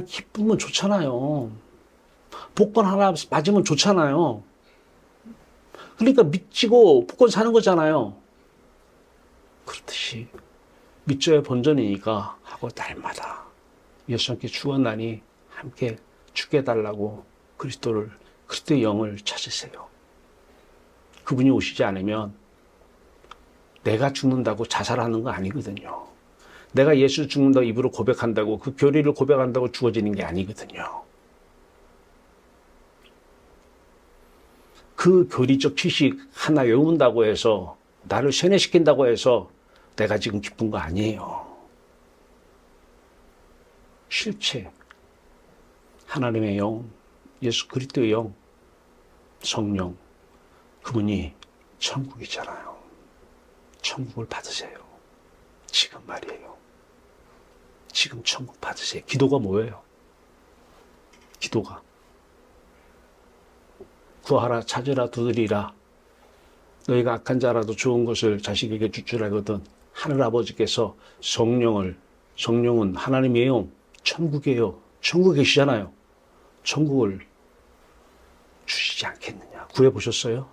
기쁘면 좋잖아요. 복권 하나 맞으면 좋잖아요. 그러니까 믿지고 복권 사는 거잖아요. 그렇듯이 밑줄의 번전이니까 하고 날마다 예수 함께 죽었나니 함께 죽게 해달라고 그리스도의 영을 찾으세요. 그분이 오시지 않으면 내가 죽는다고 자살하는 거 아니거든요. 내가 예수 죽는다고 입으로 고백한다고 그 교리를 고백한다고 죽어지는 게 아니거든요. 그 교리적 지식 하나 외운다고 해서 나를 세뇌시킨다고 해서 내가 지금 기쁜 거 아니에요. 실체, 하나님의 영, 예수 그리스도의 영, 성령, 그분이 천국이잖아요. 천국을 받으세요. 지금 말이에요. 지금 천국 받으세요. 기도가 뭐예요? 기도가 구하라, 찾으라, 두드리라. 너희가 악한 자라도 좋은 것을 자식에게 줄 줄 알거든. 하늘아버지께서 성령은 하나님이에요. 천국이에요. 천국에 계시잖아요. 천국을 주시지 않겠느냐. 구해보셨어요?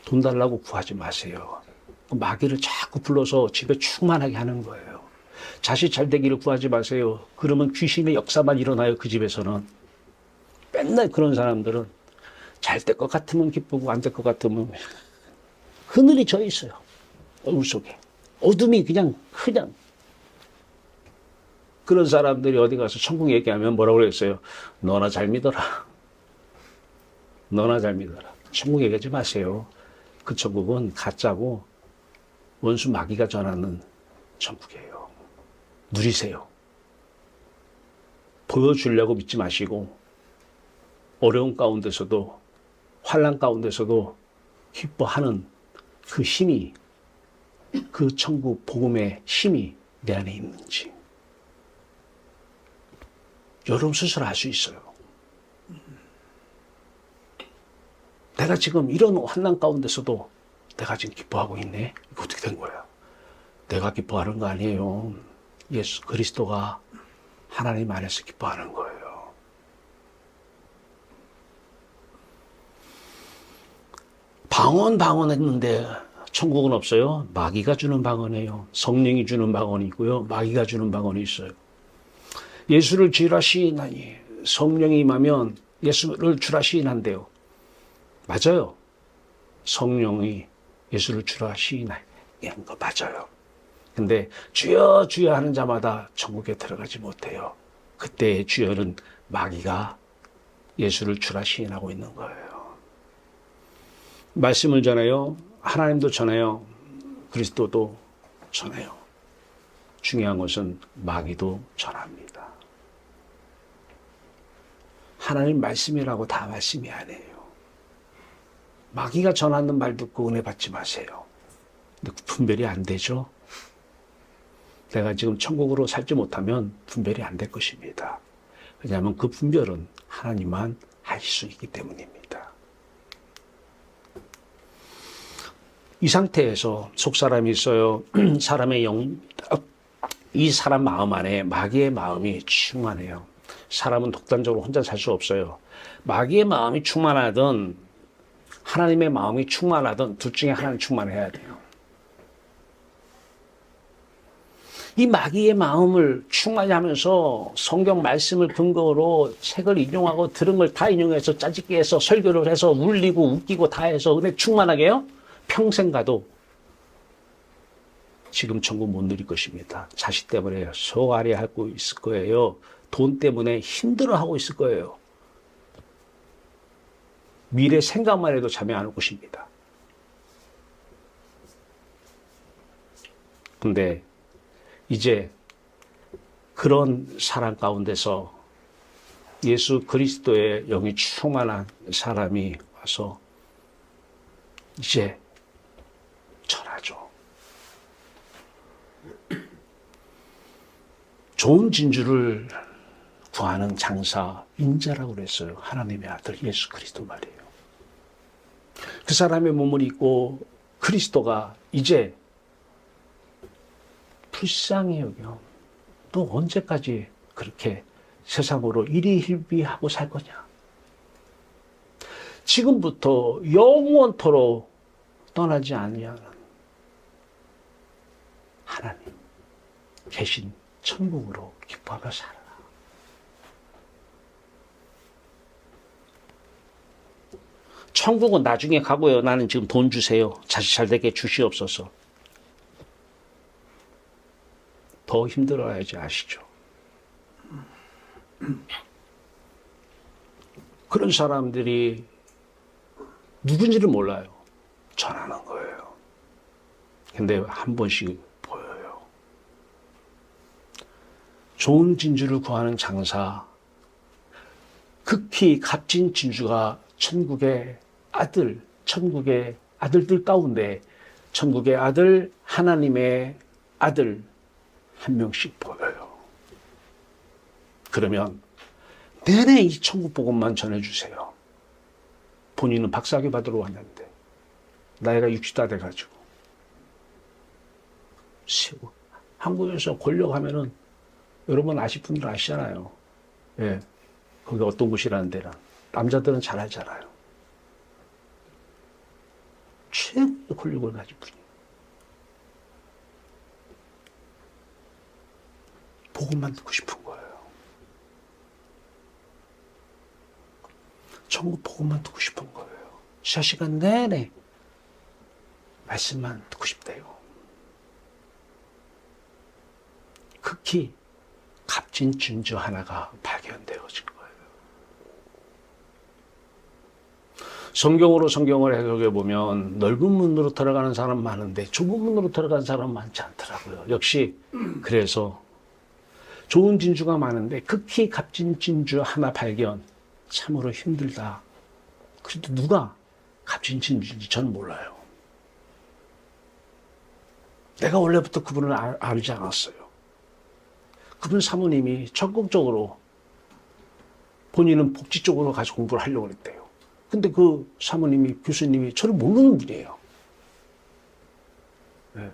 돈 달라고 구하지 마세요. 마귀를 자꾸 불러서 집에 충만하게 하는 거예요. 자식 잘 되기를 구하지 마세요. 그러면 귀신의 역사만 일어나요. 그 집에서는. 맨날 그런 사람들은 잘 될 것 같으면 기쁘고 안 될 것 같으면 하늘이 져 있어요. 얼굴 속에. 어둠이 그냥 그런 사람들이 어디 가서 천국 얘기하면 뭐라고 그랬어요? 너나 잘 믿어라. 너나 잘 믿어라. 천국 얘기하지 마세요. 그 천국은 가짜고 원수 마귀가 전하는 천국이에요. 누리세요. 보여주려고 믿지 마시고 어려운 가운데서도 환난 가운데서도 기뻐하는 그 힘이 그 천국 복음의 힘이 내 안에 있는지 여러분 스스로 알 수 있어요. 내가 지금 이런 환난 가운데서도 내가 지금 기뻐하고 있네? 이거 어떻게 된 거야? 내가 기뻐하는 거 아니에요. 예수 그리스도가 하나님 안에서 기뻐하는 거예요. 방언했는데 천국은 없어요. 마귀가 주는 방언이에요. 성령이 주는 방언이 있고요. 마귀가 주는 방언이 있어요. 예수를 주라 시인하니 성령이 임하면 예수를 주라 시인한대요. 맞아요. 성령이 예수를 주라 시인하는 거 맞아요. 근데 주여 주여 하는 자마다 천국에 들어가지 못해요. 그때의 주여는 마귀가 예수를 주라 시인하고 있는 거예요. 말씀을 전해요. 하나님도 전해요. 그리스도도 전해요. 중요한 것은 마귀도 전합니다. 하나님 말씀이라고 다 말씀이 아니에요. 마귀가 전하는 말 듣고 은혜 받지 마세요. 근데 분별이 안 되죠. 내가 지금 천국으로 살지 못하면 분별이 안 될 것입니다. 왜냐하면 그 분별은 하나님만 하실 수 있기 때문입니다. 이 상태에서 속사람이 있어요. 사람의 영입니다. 이 사람 마음 안에 마귀의 마음이 충만해요. 사람은 독단적으로 혼자 살 수 없어요. 마귀의 마음이 충만하든 하나님의 마음이 충만하든 둘 중에 하나는 충만해야 돼요. 이 마귀의 마음을 충만히 하면서 성경 말씀을 근거로 책을 인용하고 들은 걸 다 인용해서 짜집게 해서 설교를 해서 울리고 웃기고 다 해서 은혜 충만하게 해요? 평생 가도 지금 천국 못 누릴 것입니다. 자식 때문에 소아리 하고 있을 거예요. 돈 때문에 힘들어하고 있을 거예요. 미래 생각만 해도 잠이 안 올 것입니다. 근데 이제 그런 사람 가운데서 예수 그리스도의 영이 충만한 사람이 와서 이제 전하죠. 좋은 진주를 구하는 장사 인자라고 그랬어요. 하나님의 아들 예수 그리스도 말이에요. 그 사람의 몸을 입고 그리스도가 이제 불쌍히 여겨. 너 언제까지 그렇게 세상으로 일희일비하고 살 거냐? 지금부터 영원토록 떠나지 아니하는 하나님 계신 천국으로 기뻐하며 살아라. 천국은 나중에 가고요. 나는 지금 돈 주세요. 자식 잘 되게 주시옵소서. 더 힘들어야지 아시죠? 그런 사람들이 누군지를 몰라요. 전하는 거예요. 근데 한 번씩 보여요. 좋은 진주를 구하는 장사, 극히 값진 진주가 천국의 아들들 가운데 천국의 아들, 하나님의 아들 한 명씩 보여요. 그러면 내내 이 천국 복음만 전해주세요. 본인은 박사학위 받으러 왔는데 나이가 60다 돼가지고 한국에서 권력하면은 여러분 아실 분들 아시잖아요. 예, 거기 어떤 곳이라는 데랑 남자들은 잘 알잖아요. 최고의 권력을 가진 분이에요. 복음만 듣고 싶은 거예요. 천국 복음만 듣고 싶은 거예요. 4시간 내내 말씀만 듣고 싶대요. 극히 값진 진주 하나가 발견되어진 거예요. 성경을 해석해 보면 넓은 문으로 들어가는 사람 많은데 좁은 문으로 들어가는 사람 많지 않더라고요. 역시 그래서 좋은 진주가 많은데 극히 값진 진주 하나 발견 참으로 힘들다. 그래도 누가 값진 진주인지 저는 몰라요. 내가 원래부터 그분을 알지 않았어요. 그분 사모님이 적극적으로 본인은 복지 쪽으로 가서 공부를 하려고 했대요. 근데 그 사모님이, 교수님이 저를 모르는 분이에요. 네.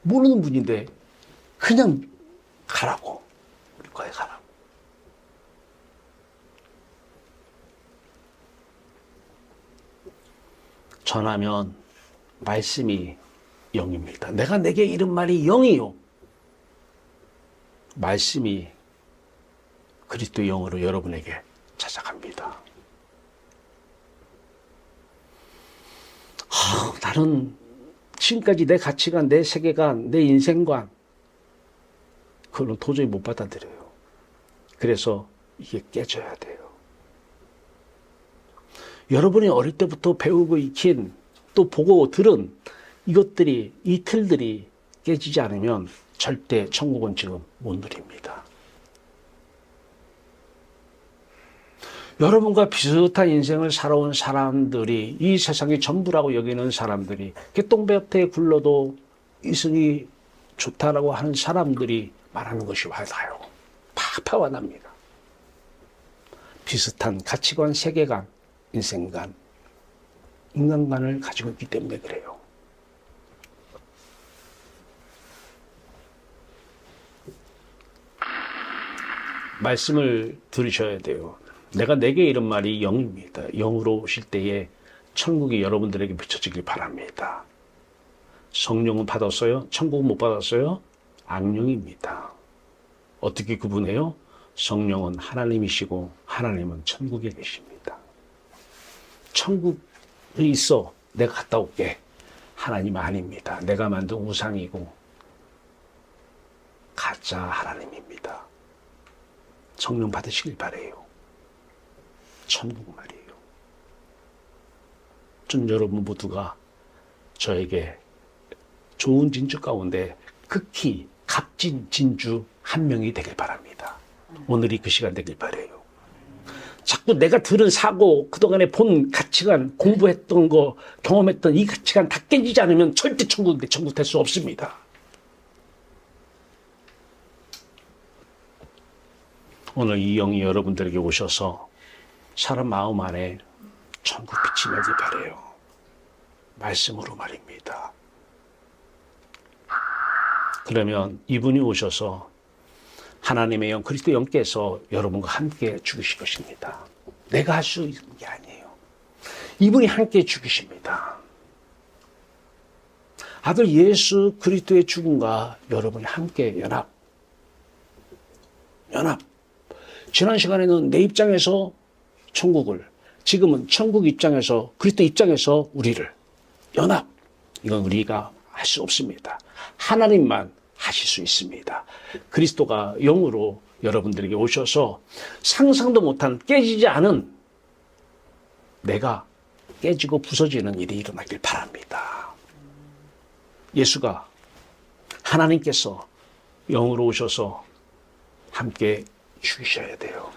모르는 분인데 그냥 가라고. 우리 과에 가라고. 전하면 말씀이 영입니다. 내가 내게 이른 말이 영이요. 말씀이 그리스도의 영으로 여러분에게 찾아갑니다. 나는 지금까지 내 가치관, 내 세계관, 내 인생관 그거는 도저히 못 받아들여요. 그래서 이게 깨져야 돼요. 여러분이 어릴 때부터 배우고 익힌 또 보고 들은 이것들이, 이 틀들이 깨지지 않으면 절대 천국은 지금 못 누립니다. 여러분과 비슷한 인생을 살아온 사람들이, 이 세상이 전부라고 여기는 사람들이, 개똥배한테 굴러도 이승이 좋다라고 하는 사람들이 말하는 것이 와닿아요. 팍팍 와닿습니다. 비슷한 가치관, 세계관, 인생관, 인간관을 가지고 있기 때문에 그래요. 말씀을 들으셔야 돼요. 내가 내게 이런 말이 영입니다. 영으로 오실 때에 천국이 여러분들에게 비춰지길 바랍니다. 성령은 받았어요? 천국은 못 받았어요? 악령입니다. 어떻게 구분해요? 성령은 하나님이시고 하나님은 천국에 계십니다. 천국이 있어. 내가 갔다 올게. 하나님 아닙니다. 내가 만든 우상이고 가짜 하나님입니다. 성령 받으시길 바래요. 천국 말이에요. 좀 여러분 모두가 저에게 좋은 진주 가운데 극히 값진 진주 한 명이 되길 바랍니다. 오늘이 그 시간 되길 바래요. 자꾸 내가 들은 사고, 그동안에 본 가치관, 공부했던 거, 경험했던 이 가치관 다 깨지지 않으면 절대 천국 될 수 없습니다. 오늘 이 영이 여러분들에게 오셔서 사람 마음 안에 천국 빛이 나길 바래요. 말씀으로 말입니다. 그러면 이분이 오셔서 하나님의 영, 그리스도 영께서 여러분과 함께 죽으실 것입니다. 내가 할 수 있는 게 아니에요. 이분이 함께 죽으십니다. 아들 예수 그리스도의 죽음과 여러분이 함께 연합. 지난 시간에는 내 입장에서 천국을, 지금은 천국 입장에서, 그리스도 입장에서 우리를 연합. 이건 우리가 할 수 없습니다. 하나님만 하실 수 있습니다. 그리스도가 영으로 여러분들에게 오셔서 상상도 못한 깨지지 않은 내가 깨지고 부서지는 일이 일어나길 바랍니다. 예수가 하나님께서 영으로 오셔서 함께 죽이셔야 돼요.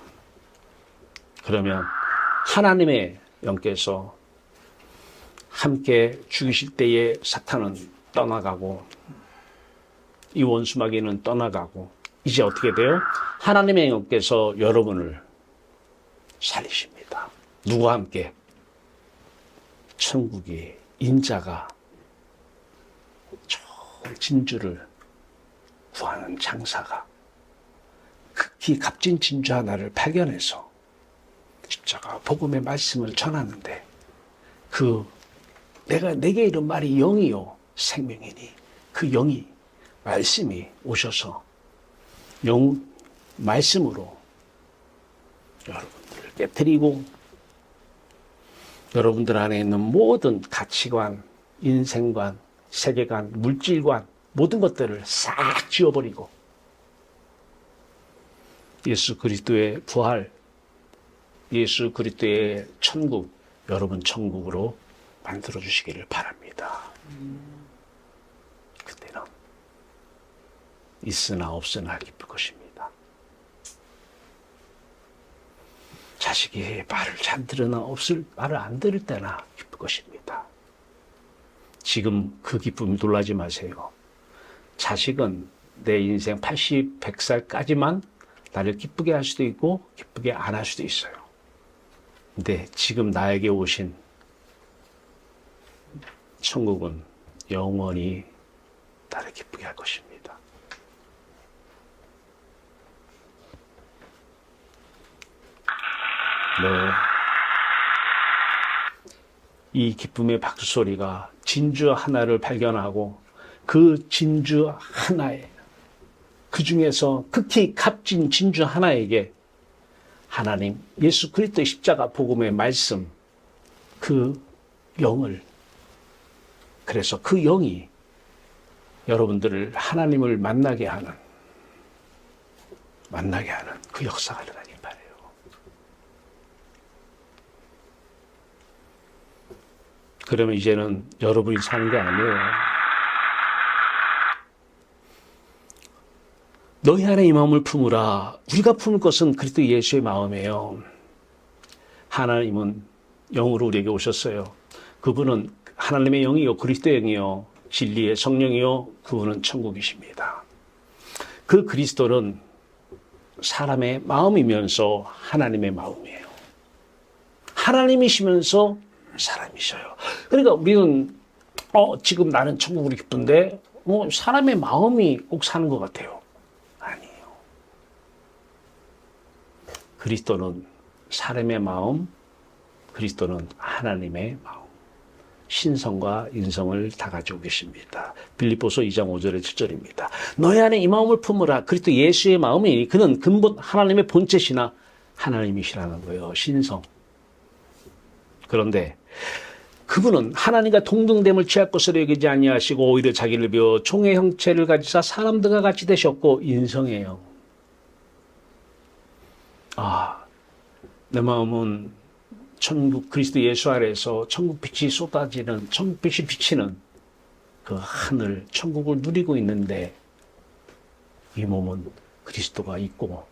그러면 하나님의 영께서 함께 죽이실 때에 사탄은 떠나가고 이 원수마귀는 떠나가고 이제 어떻게 돼요? 하나님의 영께서 여러분을 살리십니다. 누구와 함께? 천국의 인자가 좋은 진주를 구하는 장사가 극히 값진 진주 하나를 발견해서 십자가 복음의 말씀을 전하는데 내게 이런 말이 영이요 생명이니 그 영이 말씀이 오셔서 말씀으로 여러분들을 깨뜨리고 여러분들 안에 있는 모든 가치관, 인생관, 세계관, 물질관 모든 것들을 싹 지워버리고 예수 그리스도의 부활, 예수 그리스도의 천국, 여러분 천국으로 만들어 주시기를 바랍니다. 그때는 있으나 없으나 기쁠 것입니다. 자식이 말을 잘 들으나 말을 안 들을 때나 기쁠 것입니다. 지금 그 기쁨이 놀라지 마세요. 자식은 내 인생 80, 100살까지만 나를 기쁘게 할 수도 있고 기쁘게 안 할 수도 있어요. 근데 지금 나에게 오신 천국은 영원히 나를 기쁘게 할 것입니다. 네. 이 기쁨의 박수 소리가 진주 하나를 발견하고 그 진주 하나에 그 중에서 극히 값진 진주 하나에게 하나님 예수 그리스도의 십자가 복음의 말씀 그 영을 그래서 그 영이 여러분들을 하나님을 만나게 하는 그 역사가 일어나길 바라요. 그러면 이제는 여러분이 사는 게 아니에요. 너희 안에 이 마음을 품으라. 우리가 품을 것은 그리스도 예수의 마음이에요. 하나님은 영으로 우리에게 오셨어요. 그분은 하나님의 영이요 그리스도의 영이요 진리의 성령이요 그분은 천국이십니다. 그 그리스도는 사람의 마음이면서 하나님의 마음이에요. 하나님이시면서 사람이셔요. 그러니까 우리는 지금 나는 천국으로 기쁜데 사람의 마음이 꼭 사는 것 같아요. 아니에요. 그리스도는 사람의 마음, 그리스도는 하나님의 마음. 신성과 인성을 다 가지고 계십니다. 빌립보서 2장 5절에 7절입니다. 너희 안에 이 마음을 품으라. 그리스도 예수의 마음이니 그는 근본 하나님의 본체시나 하나님이시라는 거예요. 신성. 그런데 그분은 하나님과 동등됨을 취할 것으로 여기지 아니하시고 오히려 자기를 비워 종의 형체를 가지사 사람들과 같이 되셨고 인성이에요. 내 마음은 천국 그리스도 예수 아래에서 천국 빛이 쏟아지는 천국 빛이 비치는 그 하늘 천국을 누리고 있는데 이 몸은 그리스도가 있고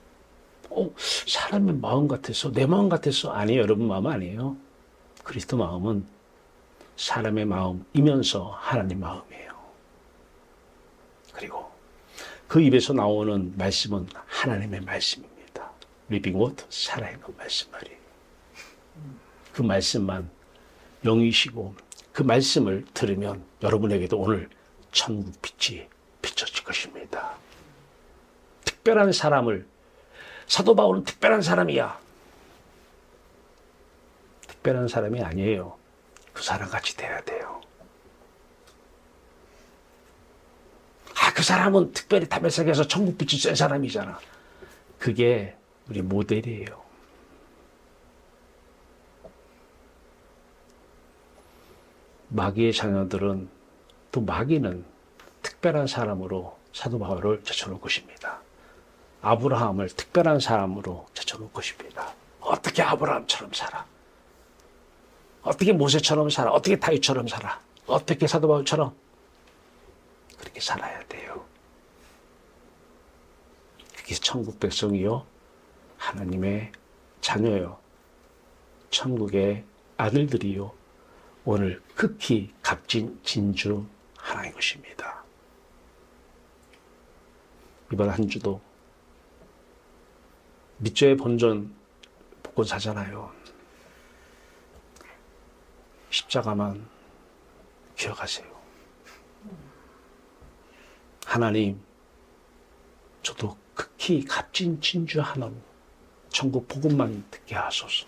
사람의 마음 같아서 내 마음 같아서 아니에요. 여러분 마음 아니에요. 그리스도 마음은 사람의 마음이면서 하나님 마음이에요. 그리고 그 입에서 나오는 말씀은 하나님의 말씀입니다. 리빙 워터, 살아있는 말씀 말이에요. 그 말씀만 영이시고 그 말씀을 들으면 여러분에게도 오늘 천국 빛이 비춰질 것입니다. 특별한 사람을 사도 바울은 특별한 사람이야. 특별한 사람이 아니에요. 그 사람 같이 돼야 돼요. 그 사람은 특별히 담에색에서 천국 빛이 센 사람이잖아. 그게 우리 모델이에요. 마귀의 자녀들은 또 마귀는 특별한 사람으로 사도 바울을 제쳐놓을 것입니다. 아브라함을 특별한 사람으로 제쳐놓을 것입니다. 어떻게 아브라함처럼 살아? 어떻게 모세처럼 살아? 어떻게 다윗처럼 살아? 어떻게 사도 바울처럼? 그렇게 살아야 돼요. 그게 천국 백성이요. 하나님의 자녀요. 천국의 아들들이요. 오늘 극히 값진 진주 하나인 것입니다. 이번 한 주도 밑죄의 본전 복권사잖아요. 십자가만 기억하세요. 하나님, 저도 극히 값진 진주 하나로 천국 복음만 듣게 하소서.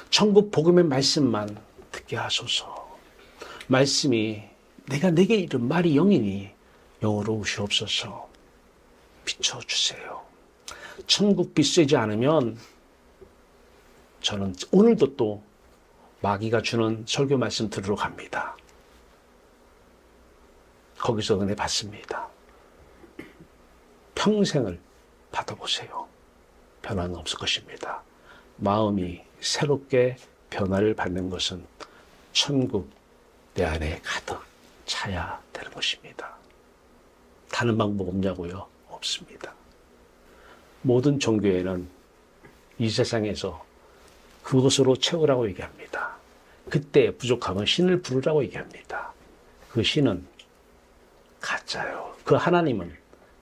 천국 복음의 말씀만 듣게 하소서. 말씀이 내가 내게 이른 말이 영이니 영으로 오시옵소서. 비춰주세요. 천국빛 쐬지 않으면 저는 오늘도 또 마귀가 주는 설교 말씀 들으러 갑니다. 거기서 은혜 받습니다. 평생을 받아보세요. 변화는 없을 것입니다. 마음이 새롭게 변화를 받는 것은 천국 내 안에 가득 차야 되는 것입니다. 다른 방법 없냐고요? 없습니다. 모든 종교에는 이 세상에서 그것으로 채우라고 얘기합니다. 그때 부족하면 신을 부르라고 얘기합니다. 그 신은 가짜요. 그 하나님은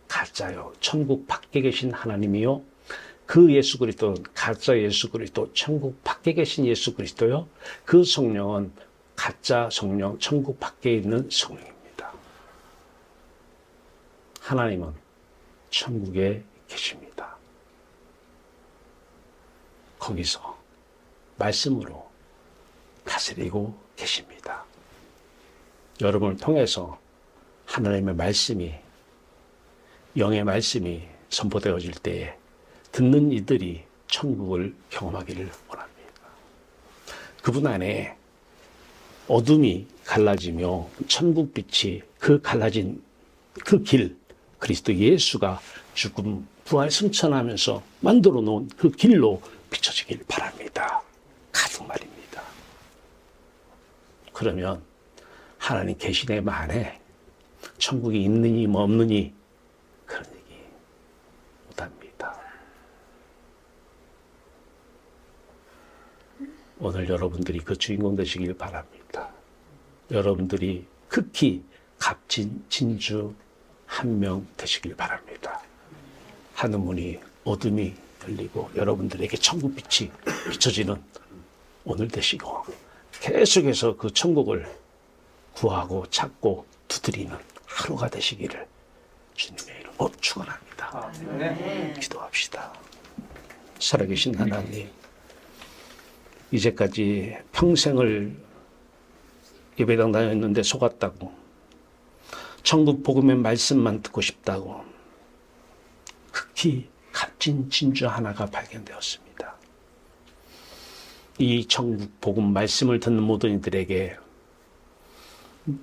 가짜요. 천국 밖에 계신 하나님이요. 그 예수 그리스도는 가짜 예수 그리스도, 천국 밖에 계신 예수 그리스도요. 그 성령은 가짜 성령, 천국 밖에 있는 성령입니다. 하나님은 천국에 계십니다. 거기서 말씀으로 다스리고 계십니다. 여러분을 통해서 하나님의 말씀이, 영의 말씀이 선포되어질 때에 듣는 이들이 천국을 경험하기를 원합니다. 그분 안에 어둠이 갈라지며 천국빛이 그 갈라진 그 길, 그리스도 예수가 죽음, 부활, 승천하면서 만들어 놓은 그 길로 비춰지길 바랍니다. 가득 말입니다. 그러면 하나님 계시네 만에 천국이 있느니 뭐 없느니 그런 얘기 못합니다. 오늘 여러분들이 그 주인공 되시길 바랍니다. 여러분들이 극히 값진 진주 한 명 되시길 바랍니다. 하늘문이 어둠이 열리고 여러분들에게 천국빛이 비춰지는 오늘 되시고 계속해서 그 천국을 구하고 찾고 두드리는 하루가 되시기를 주님의 이름으로 축원합니다. 기도합시다. 살아계신 하나님, 이제까지 평생을 예배당 다녔는데 속았다고, 천국 복음의 말씀만 듣고 싶다고 극히 값진 진주 하나가 발견되었습니다. 이 천국 복음 말씀을 듣는 모든 이들에게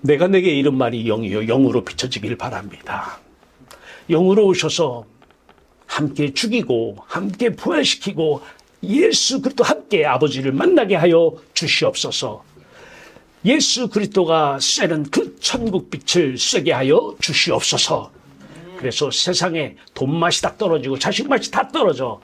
내가 내게 이런 말이 영이요 영으로 비춰지길 바랍니다. 영으로 오셔서 함께 죽이고 함께 부활시키고 예수 그리스도 함께 아버지를 만나게 하여 주시옵소서. 예수 그리스도가 쐬는 그 천국빛을 쐬게 하여 주시옵소서. 그래서 세상에 돈맛이 다 떨어지고 자식맛이 다 떨어져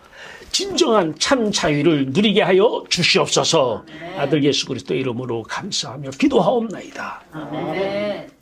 진정한 참 자유를 누리게 하여 주시옵소서. 아들 예수 그리스도 이름으로 감사하며 기도하옵나이다. 아멘.